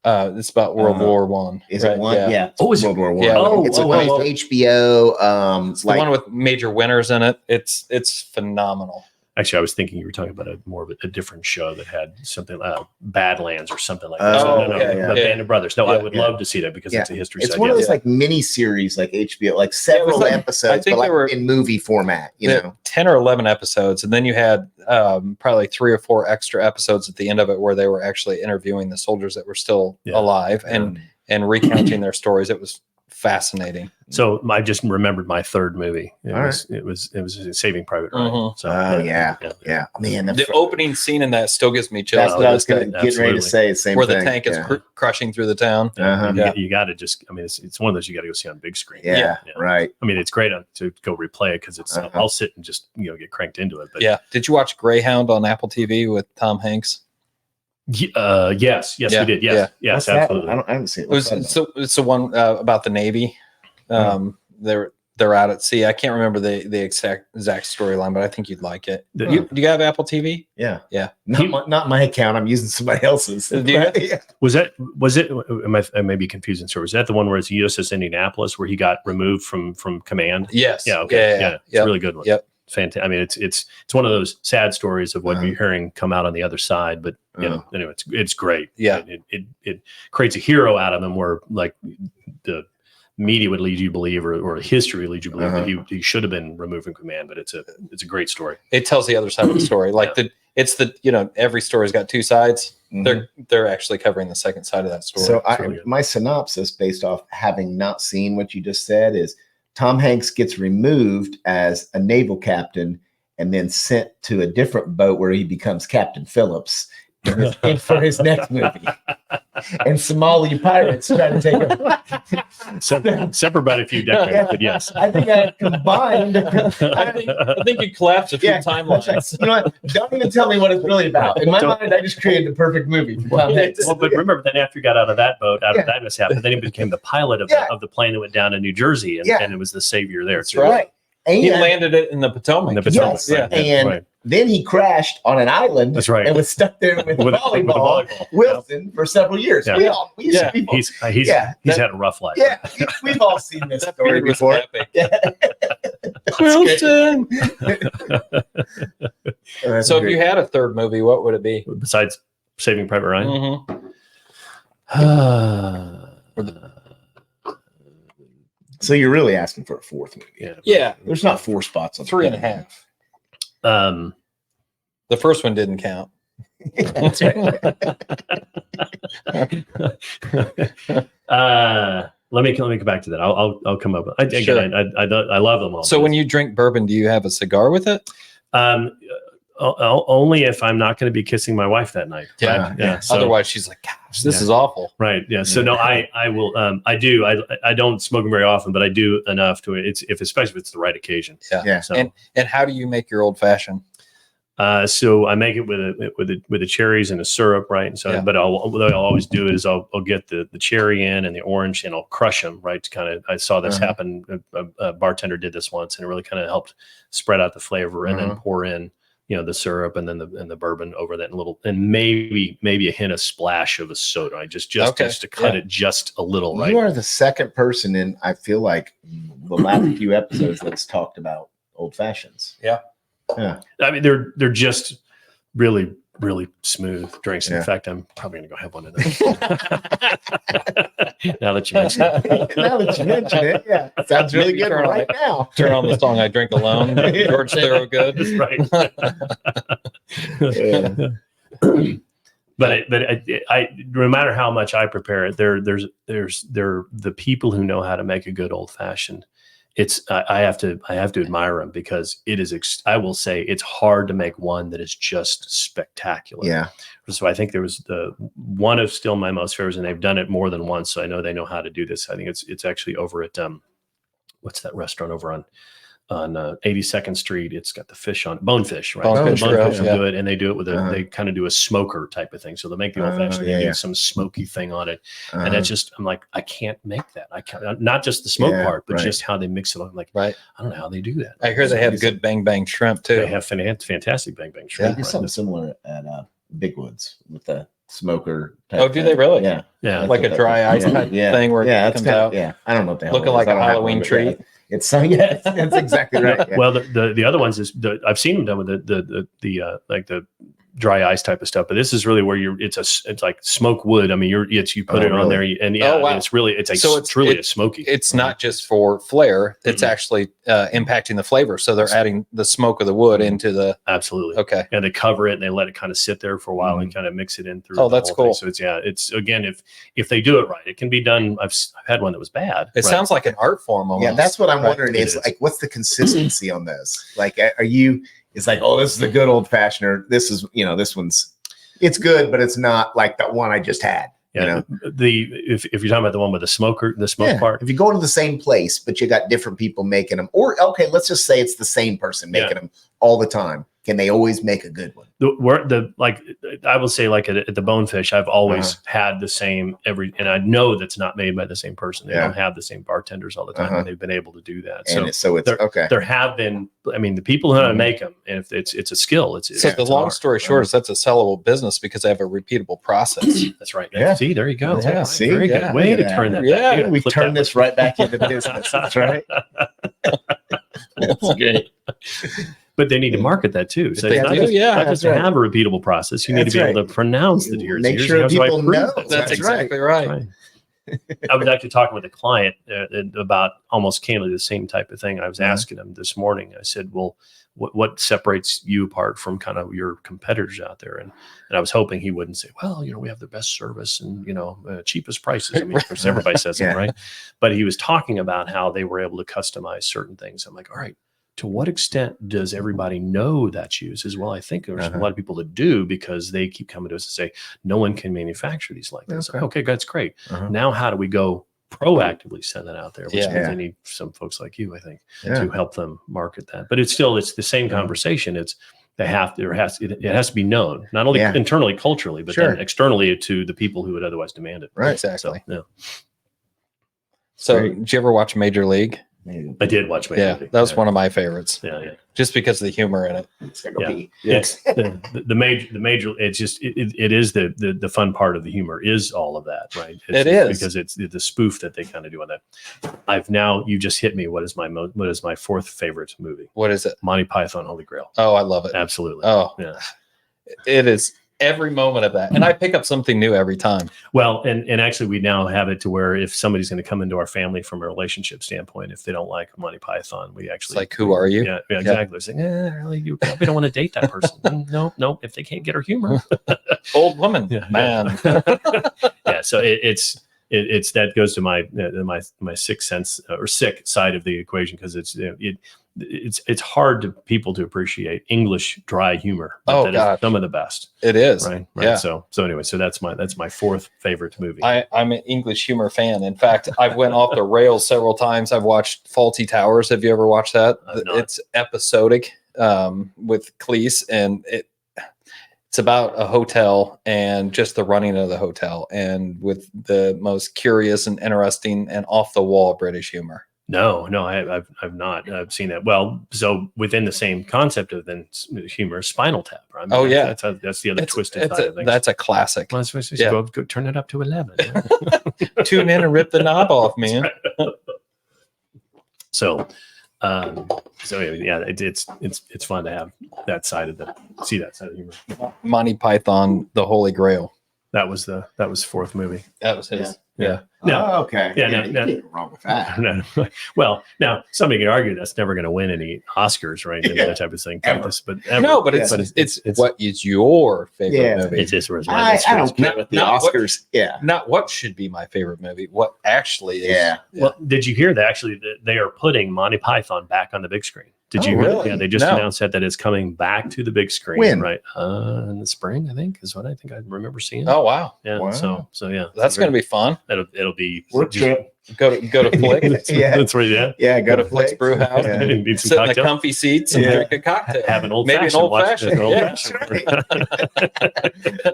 It's about World War One. Is it one? Yeah. Oh, is World War One? Yeah. It's a nice HBO. It's the one with major winners in it. It's phenomenal. Actually, I was thinking you were talking about more of a different show that had something Badlands or something like that. Band of Brothers. No, I would love to see that because it's a history. It's one of those like mini series, like HBO, like several episodes, but like in movie format. You know, 10 or 11 episodes, and then you had probably 3 or 4 extra episodes at the end of it where they were actually interviewing the soldiers that were still alive and recounting their stories. It was fascinating. So I just remembered my third movie. It was Saving Private Ryan. So man, the opening scene in that still gives me chills. That's what I was getting ready to say. Same where thing. the tank is crushing through the town. You got to just. I mean, it's one of those you got to go see on big screen. Right. I mean, it's great to go replay it because it's. I'll sit and just get cranked into it. But did you watch Greyhound on Apple TV with Tom Hanks? Yes, we did. Yes, absolutely. I haven't seen it. It's the one about the Navy. They're out at sea. I can't remember the exact storyline, but I think you'd like it. Do you have Apple TV? Yeah. Not my account. I'm using somebody else's. Was it? I may be confusing. So was that the one where it's USS Indianapolis where he got removed from command? Yes. Yeah. Okay. Yeah. It's a really good one. Yep. Fantastic. I mean, it's one of those sad stories of what you're hearing come out on the other side, but anyway, it's great. Yeah, it creates a hero out of him, where like the media would lead you to believe, or history would lead you to believe that he should have been removed from command. But it's a great story. It tells the other side of the story. Like every story's got 2 sides. They're actually covering the second side of that story. So my synopsis, based off having not seen what you just said, is Tom Hanks gets removed as a naval captain and then sent to a different boat where he becomes Captain Phillips for his next movie. And Somali pirates try to take him. Separate by a few decades, but yes. I think I combined. I think you collapsed a few timelines. You know what? Don't even tell me what it's really about. In my mind, I just created the perfect movie. But remember, then after he got out of that boat, out of that mishap, then he became the pilot of the plane that went down to New Jersey, and it was the savior there. That's right. And he landed it in the Potomac. Yes. Right. And then he crashed on an island. That's right. And was stuck there with volleyball Wilson for several years. Yeah. He's had a rough life. Yeah, we've all seen this story before. Wilson. So if you had a third movie, what would it be besides Saving Private Ryan? So you're really asking for a fourth movie. Yeah. There's not 4 spots on 3.5. The first one didn't count. That's right. Let me come back to that. I'll come up. I love them all. So when you drink bourbon, do you have a cigar with it? Only if I'm not going to be kissing my wife that night. Yeah. So, otherwise, she's like, "Gosh, this is awful." Right. Yeah. So no, I will. I do. I don't smoke them very often, but I do enough to it. Especially if it's the right occasion. Yeah. So. And how do you make your old fashioned? So I make it with the cherries and the syrup, right? And so, but what I'll always do is I'll get the cherry in and the orange, and I'll crush them, right? To kind of, I saw this happen. A bartender did this once, and it really kind of helped spread out the flavor, and then pour in, the syrup and then the bourbon over that, and maybe a hint, a splash of a soda, right? Just to cut it just a little, right? You are the second person in, I feel like, the last few episodes that's talked about old fashions. Yeah. Yeah. I mean, they're just really, really smooth drinks. In fact, I'm probably going to go have one of those. Now that you mention it. Yeah. Sounds really good right now. Turn on the song I Drink Alone. George Thorogood. Right. But I no matter how much I prepare it, there's the people who know how to make a good old fashioned. I have to admire them, because it is. I will say it's hard to make one that is just spectacular. Yeah. So I think there was one of still my most favorites, and they've done it more than once. So I know they know how to do this. I think it's actually over at what's that restaurant over on 82nd Street? It's got the fish on Bonefish, right? Bonefish will do it, and they do it with they kind of do a smoker type of thing. So they make the old fashioned, they do some smoky thing on it, and that's just, I'm like, I can't make that. I can't, not just the smoke part, but just how they mix it. I'm like, I don't know how they do that. I hear they have good bang bang shrimp too. They have fantastic bang bang shrimp. They do something similar at Big Woods with the smoker type. Oh, do they really? Yeah. Like a dry ice type thing where it comes out. Yeah. I don't know what the hell looking like a Halloween treat. It's that's exactly right. Yeah. Well, the other ones is I've seen them done with the like the dry ice type of stuff, but this is really where it's like smoke wood. I mean, you put it on there, and it's really a smoky. It's not just for flair; it's actually impacting the flavor. So they're adding the smoke of the wood into the Okay, and they cover it and they let it kind of sit there for a while and kind of mix it in through. Oh, that's cool. Thing. So it's again, if they do it right, it can be done. I've had one that was bad. It sounds like an art form almost. Yeah, that's what I'm wondering. Is like, what's the consistency on this? Like, are you? It's like, oh, this is a good old fashioned, or this is, this one's, it's good, but it's not like that one I just had. Yeah. If you're talking about the one with the smoke part, if you go to the same place, but you got different people making them, or okay, let's just say it's the same person making them all the time. Can they always make a good one? I will say, like at the Bonefish, I've always had the same and I know that's not made by the same person. They don't have the same bartenders all the time, and they've been able to do that. So it's okay. There have been, I mean, the people who know how to make them, and if it's a skill. The long story short is that's a sellable business because they have a repeatable process. That's right. Yeah. See, there you go. Yeah. See, very good way to turn that. Yeah, we turned this right back into business. That's right. That's great. But they need to market that too. So not just to have a repeatable process. You need to be able to pronounce the deers. Make sure people know. That's exactly right. I was actually talking with a client about almost candidly the same type of thing. I was asking him this morning. I said, well, what separates you apart from kind of your competitors out there? And I was hoping he wouldn't say, well, we have the best service and, cheapest prices. I mean, of course, everybody says that, right? But he was talking about how they were able to customize certain things. I'm like, all right, to what extent does everybody know that's used as well? I think there's a lot of people that do, because they keep coming to us and say, no one can manufacture these like this. Okay, that's great. Now, how do we go proactively send that out there? Which means they need some folks like you, I think, to help them market that. But it's the same conversation. It has to be known, not only internally, culturally, but then externally to the people who would otherwise demand it. Right. Exactly. So did you ever watch Major League? I did watch Major League. That was one of my favorites. Yeah. Just because of the humor in it. It's the major. It's just it is the fun part of the humor is all of that, right? It is because it's the spoof that they kind of do on that. You just hit me. What is my fourth favorite movie? What is it? Monty Python Holy Grail. Oh, I love it. Absolutely. Oh, yeah. It is. every moment of that. And I pick up something new every time. Well, and actually we now have it to where if somebody's going to come into our family from a relationship standpoint, if they don't like Monty Python, we actually like, who are you? Yeah, exactly. It's like, really, you probably don't want to date that person. No, if they can't get her humor. Old woman, man. Yeah. So it's that goes to my sixth sense or sick side of the equation, because it's hard to people to appreciate English dry humor. But that is some of the best. It is. Right. Yeah. So anyway, so that's my fourth favorite movie. I'm an English humor fan. In fact, I've went off the rails several times. I've watched Fawlty Towers. Have you ever watched that? It's episodic with Cleese, and it's about a hotel and just the running of the hotel, and with the most curious and interesting and off the wall British humor. No, I've not. I've seen that. Well, so within the same concept of then humor, Spinal Tap. Right? I mean, that's the other twisted side of things. That's a classic. Well, go turn it up to 11. Tune in and rip the knob off, man. So yeah, it's fun to have that side of see that side of humor. Monty Python, The Holy Grail. That was fourth movie. That was his. Yeah. No. Okay. Yeah. You can't go wrong with that. No. Well, now somebody could argue that's never going to win any Oscars, right? That type of thing. But it's what is your favorite movie? It's just I don't care with the Oscars. Not what should be my favorite movie. What actually is. Yeah. Well, did you hear that actually that they are putting Monty Python back on the big screen? Did you hear that? Yeah, they just announced that it's coming back to the big screen. When? Right? In the spring, I think, is what I think I remember seeing. Oh wow. Yeah. Wow. So yeah. That's going to be fun. It'll be work trip. Go to Flick. Yeah. That's right. Yeah. Go to Flick's Brew House. Yeah. Need some Sit in the cocktails. comfy seats and drink a cocktail. Have an old Maybe fashioned. an old fashioned.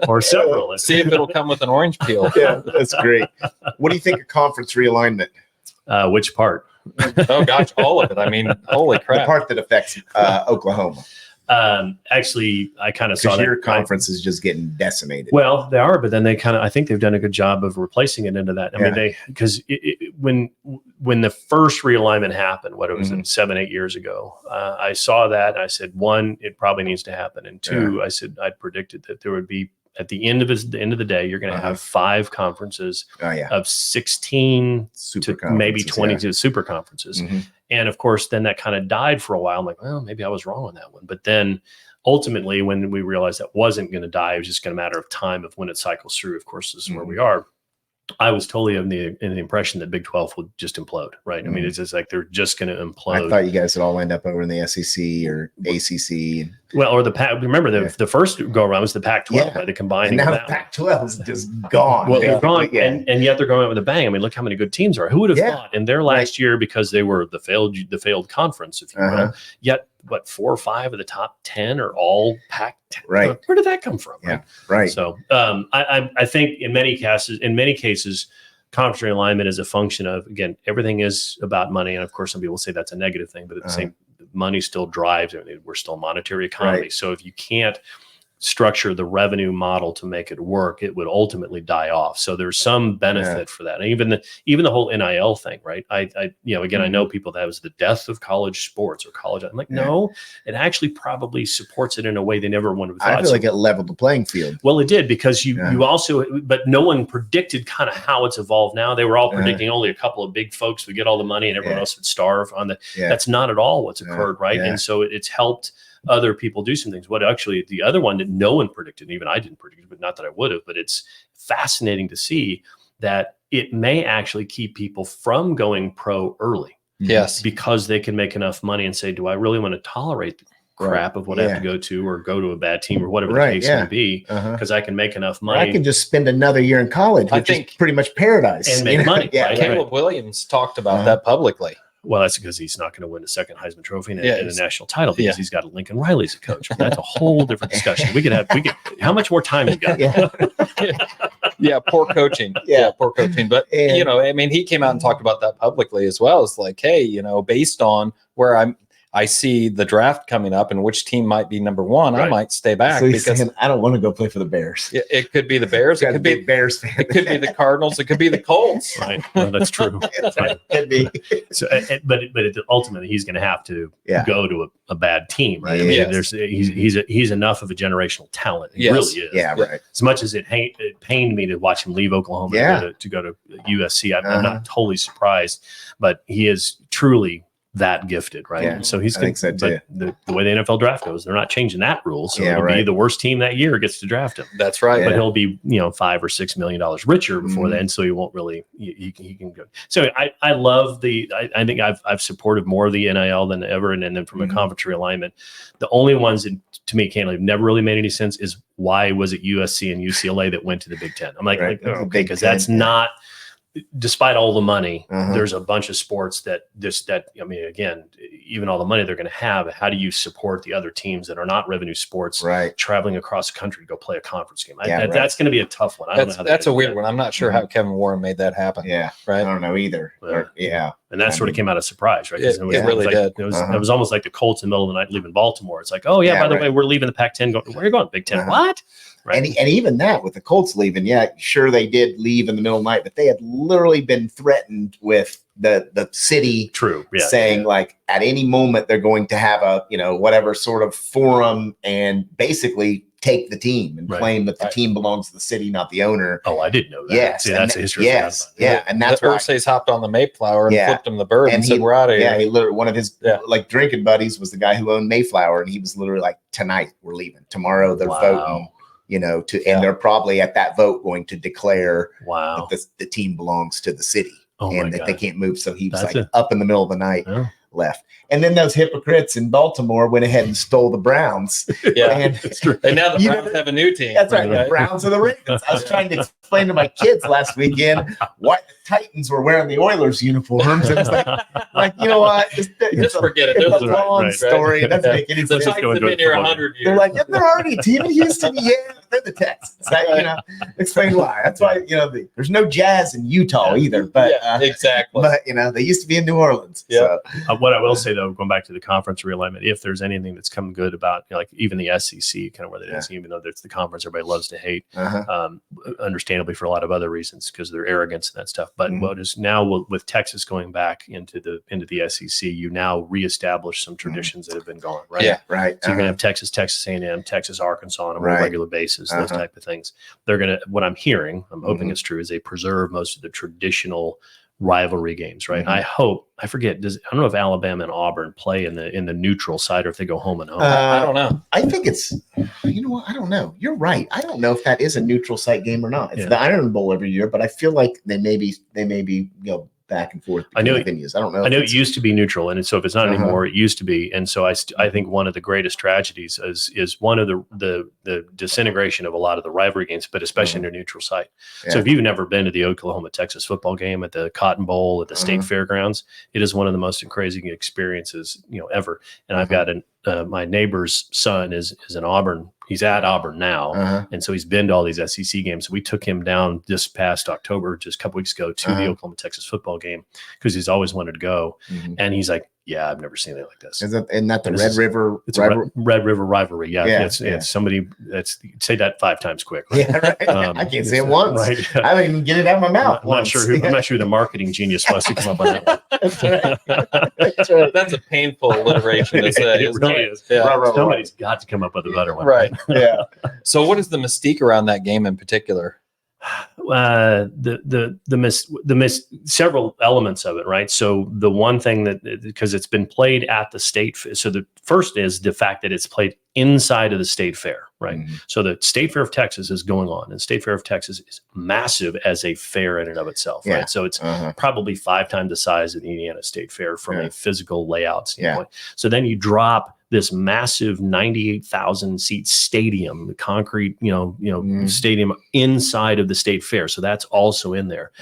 Or several. See if it'll come with an orange peel. Yeah, that's great. What do you think of conference realignment? Which part? Oh gosh, all of it. I mean, holy crap. The part that affects Oklahoma. Actually, I kind of saw that your conference is just getting decimated. Well, they are, but then I think they've done a good job of replacing it into that. I mean, because when the first realignment happened, what it was 7-8 years ago, I saw that and I said, one, it probably needs to happen, and two, I said I predicted that there would be at the end of the day, you're going to have 5 conferences of 16 to maybe 22 super conferences. And of course, then that kind of died for a while. I'm like, well, maybe I was wrong on that one. But then ultimately, when we realized that wasn't going to die, it was just going to matter of time of when it cycles through. Of course, this is where we are. I was totally in the impression that Big 12 would just implode, right? I mean, it's just like they're just going to implode. I thought you guys would all end up over in the SEC or ACC. Well, or the Pac. Remember, the first go around was the Pac-12, right? The combining. And now the Pac-12 is just gone. Well, they're gone, and yet they're going out with a bang. I mean, look how many good teams are. Who would have thought in their last year, because they were the failed conference, if you will. Yet, 4 or 5 of the top 10 are all Pac-10. Right. Where did that come from? Yeah. Right. So, I think in many cases, conference realignment is a function of, again, everything is about money, and of course, some people say that's a negative thing, but at the same, money still drives everything. We're still a monetary economy, so if you can't structure the revenue model to make it work, it would ultimately die off. So there's some benefit for that. And even the whole NIL thing, right? I again, I know people that was the death of college sports or college. I'm like, no, it actually probably supports it in a way they never would have thought. I feel like it leveled the playing field. Well, it did, because you also, but no one predicted kind of how it's evolved now. They were all predicting only a couple of big folks would get all the money and everyone else would starve on the, that's not at all what's occurred, right? And so it's helped other people do some things. What actually the other one that no one predicted, and even I didn't predict, but not that I would have, but it's fascinating to see that it may actually keep people from going pro early. Yes. Because they can make enough money and say, do I really want to tolerate the crap of what I have to go to, or go to a bad team, or whatever the case may be, because I can make enough money. I can just spend another year in college, which is pretty much paradise. And make money. Caleb Williams talked about that publicly. Well, that's because he's not going to win a second Heisman Trophy and a national title, because he's got Lincoln Riley as a coach. But that's a whole different discussion. How much more time you got? Poor coaching. Poor coaching. But I mean, he came out and talked about that publicly as well. It's like, hey, based on where I see the draft coming up and which team might be number one, I might stay back so because saying, I don't want to go play for the Bears. It could be the Bears. It could be Bears fan. It could be the Cardinals. It could be the Colts. Right. Well, that's true. It could be. So, but ultimately, he's going to have to go to a bad team, right? I mean, he's enough of a generational talent. He really is. Yeah, right. As much as it pained me to watch him leave Oklahoma to go to USC, I'm not totally surprised, but he is truly that gifted, right? Yeah, so he's going to, but the way the NFL draft goes, they're not changing that rule. So it'll be the worst team that year gets to draft him. That's right. But he'll be, $5 or $6 million richer before then. So he won't really, he can go. So I love I think I've supported more of the NIL than ever. And then from a conference realignment, the only ones that to me candidly never really made any sense is why was it USC and UCLA that went to the Big Ten? I'm okay, because that's not, despite all the money, there's a bunch of sports that again, even all the money they're going to have, how do you support the other teams that are not revenue sports traveling across the country to go play a conference game? That's going to be a tough one. I don't know how that's a weird one. I'm not sure how Kevin Warren made that happen. Yeah. Right. I don't know either. And that sort of came out of surprise, right? It really did. It was almost like the Colts in the middle of the night leaving Baltimore. It's like, by the way, we're leaving the Pac-10. Where are you going? Big Ten. What? Right. And even that with the Colts leaving, sure they did leave in the middle of the night, but they had literally been threatened with the city saying like at any moment they're going to have a whatever sort of forum and basically take the team and claim that the team belongs to the city, not the owner. Oh, I didn't know that. Yes, that's a history. And that's why Irsay's hopped on the Mayflower and flipped him the bird and said, "We're out of here." Yeah, he literally one of his like drinking buddies was the guy who owned Mayflower, and he was literally like, "Tonight we're leaving. Tomorrow they're voting." And they're probably at that vote going to declare that the team belongs to the city and that they can't move. So he was up in the middle of the night, left. And then those hypocrites in Baltimore went ahead and stole the Browns. And now the Browns have a new team. That's right. The Browns are the Ravens. I was trying to explain to my kids last weekend why the Titans were wearing the Oilers uniforms. It was like you know what? Just forget it. It's a long story. It doesn't make any sense. The Titans have been here 100 years. They're like, isn't there already a team in Houston? Yeah, they're the Texans. Explain why. That's why there's no Jazz in Utah either. But exactly. But they used to be in New Orleans. Yeah. So. What I will say though, going back to the conference realignment, if there's anything that's come good about like even the SEC, kind of where they didn't, even though it's the conference everybody loves to hate, understandably for a lot of other reasons because of their arrogance and that stuff. But what is now with Texas going back into the SEC, you now reestablish some traditions that have been gone, right? Yeah, right. So you're gonna have Texas A&M, Texas, Arkansas on a more regular basis, those type of things. They're gonna. What I'm hearing, I'm hoping it's true, is they preserve most of the traditional rivalry games, right? I hope. I forget. I don't know if Alabama and Auburn play in the neutral side or if they go home and home. I don't know. I think it's. You know what? I don't know. You're right. I don't know if that is a neutral site game or not. It's the Iron Bowl every year, but I feel like they may be back and forth. I know venues. I don't know. I know it used to be nutritial, and so if it's not anymore, it used to be. And so I think one of the greatest tragedies is one of the disintegration of a lot of the rivalry games, but especially in a neutral site. So if you've never been to the Oklahoma Texas football game at the Cotton Bowl at the State Fairgrounds, it is one of the most crazy experiences ever. And I've got my neighbor's son is an Auburn. He's at Auburn now. And so he's been to all these SEC games. We took him down this past October, just a couple weeks ago, to the Oklahoma Texas football game because he's always wanted to go. And he's like, I've never seen it like this. Isn't that the Red River? It's a Red River rivalry. Yeah. It's somebody say that 5 times quick. Right? Yeah, right. I can't say it once. Right. I don't even get it out of my mouth. I'm not sure who the marketing genius was to come up on that one. That's right. That's a painful alliteration to say. It really is. Yeah. Somebody's got to come up with a better one. Right. Yeah. So what is the mystique around that game in particular? Several elements of it, right? So the one thing that, because it's been played at the state, so the first is the fact that it's played inside of the state fair, right? So the State Fair of Texas is going on, and State Fair of Texas is massive as a fair in and of itself, right? So it's probably 5 times the size of the Indiana State Fair from a physical layout standpoint. So then you drop this massive 98,000 seat stadium, concrete, stadium inside of the state fair. So that's also in there.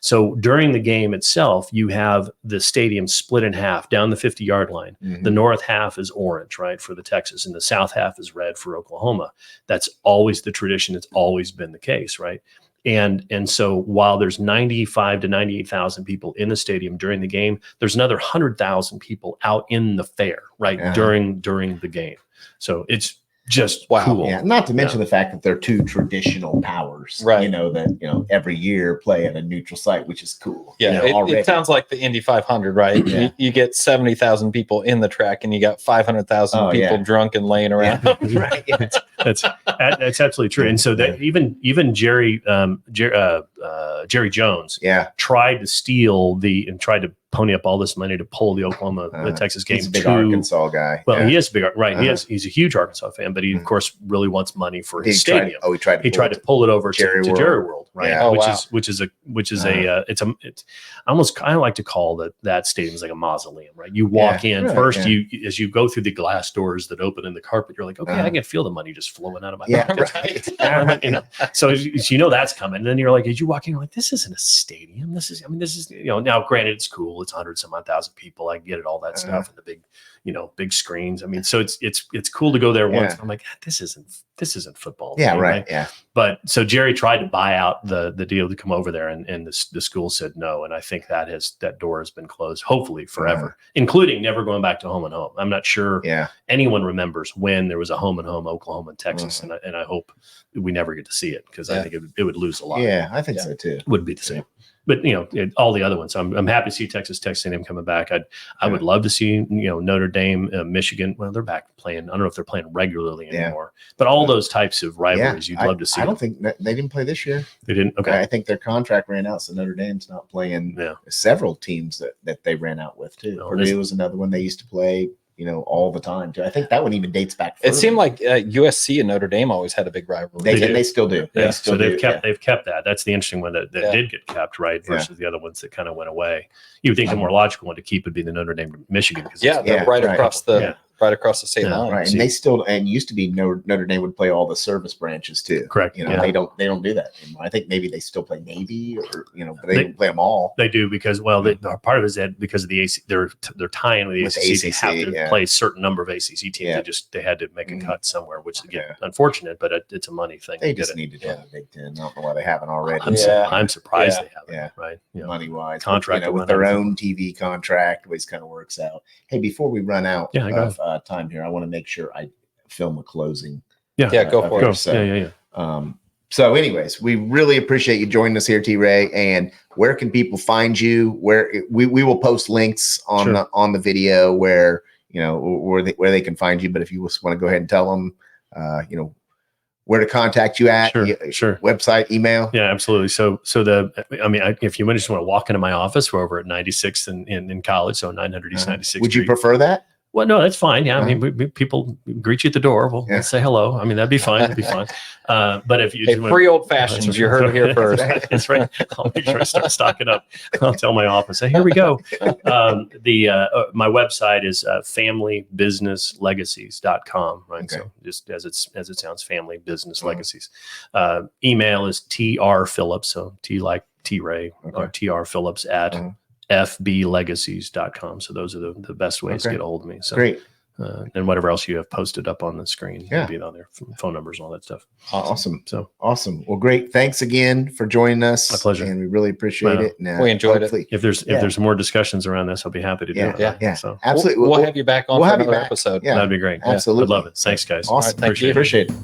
So during the game itself, you have the stadium split in half down the 50-yard line. The north half is orange, right, for the Texas, and the south half is red for Oklahoma. That's always the tradition. It's always been the case, right? And so while there's 95 to 98,000 people in the stadium during the game, there's another 100,000 people out in the fair, right, during the game. So it's just cool. Yeah, not to mention the fact that they're two traditional powers, right? That every year play at a neutral site, which is cool. Yeah, it sounds like the Indy 500, right? Yeah. You get 70,000 people in the track, and you got 500,000 people drunk and laying around. Yeah. Right? Yeah. That's absolutely true. And so that even Jerry Jones, tried to steal and tried to pony up all this money to pull the Oklahoma Texas game. He's a big Arkansas guy. Well, he is big, right? He's a huge Arkansas fan, but he of course really wants money for his stadium. He tried to pull it over to Jerry World, right? Yeah. Which is it's I almost kind of like to call that stadium is like a mausoleum, right? You walk in first, as you go through the glass doors that open in the carpet, you're like, okay, I can feel the money just flowing out of my pocket. Right. So that's coming. And then you're like, as you walk in, you're like, this isn't a stadium. This is now granted it's cool. It's 100-some-odd-thousand people. I get it, all that stuff, and the big screens. I mean, so it's cool to go there once. I'm like, this isn't football. Yeah, right. Yeah. But so Jerry tried to buy out the deal to come over there, and the school said no. And I think that door has been closed, hopefully forever, including never going back to home and home. I'm not sure anyone remembers when there was a home and home Oklahoma and Texas, and I hope we never get to see it, because I think it would lose a lot. Yeah, I think so too. Wouldn't be the same. But all the other ones, I'm happy to see Texas A&M coming back. I would love to see Notre Dame, Michigan. Well, they're back playing. I don't know if they're playing regularly anymore. But all those types of rivalries, you'd love to see. I don't think they didn't play this year. They didn't. Okay, I think their contract ran out, so Notre Dame's not playing. Several teams that they ran out with too. Purdue was another one they used to play. All the time too. I think that one even dates back further. It seemed like USC and Notre Dame always had a big rivalry. They still do. They've kept that. That's the interesting one that did get kept, right? Versus the other ones that kind of went away. You would think the more logical one to keep would be the Notre Dame Michigan. They're right across the state line. Right. And they still used to be Notre Dame would play all the service branches too. Correct. They don't do that anymore. I think maybe they still play Navy but they don't play them all. They do because part of it is that because of the AC, they're tying with the ACC. They have to play a certain number of ACC teams. They had to make a cut somewhere, which is unfortunate, but it's a money thing. They just need to do the Big Ten. I don't know why they haven't already. I'm surprised they haven't. Yeah. Right. Money wise, contract with their own TV contract, always kind of works out. Hey, before we run out of time here, I want to make sure I film a closing. Go for it. So anyways, we really appreciate you joining us here, T-Ray. And where can people find you? Where we will post links on the video where where they can find you. But if you just want to go ahead and tell them, where to contact you at, website, email. Yeah, absolutely. So if you just want to walk into my office, we're over at 96th in College, so 900 East 96th. Would you prefer that? Well, no, that's fine. Yeah, I mean, people greet you at the door. We'll say hello. I mean, that'd be fine. That'd be fine. But if you free old fashions, you heard it here first. That's right. I'll make sure I start stocking up. I'll tell my office, hey, here we go. My website is familybusinesslegacies.com. Right. Okay. So just as it sounds, family business legacies. Email is TR Phillips. So T like T-Ray or TR Phillips at fblegacies.com. So those are the best ways to get a hold of me. So great. And whatever else you have posted up on the screen, will be on there, phone numbers, all that stuff. Awesome. So awesome. Well, great. Thanks again for joining us. My pleasure. And we really appreciate it. And, we enjoyed it. If there's more discussions around this, I'll be happy to do it. Yeah. So absolutely. We'll have you back on for another episode. Yeah. That'd be great. Absolutely. I'd love it. Thanks, guys. Awesome. Right, thank you. Appreciate it.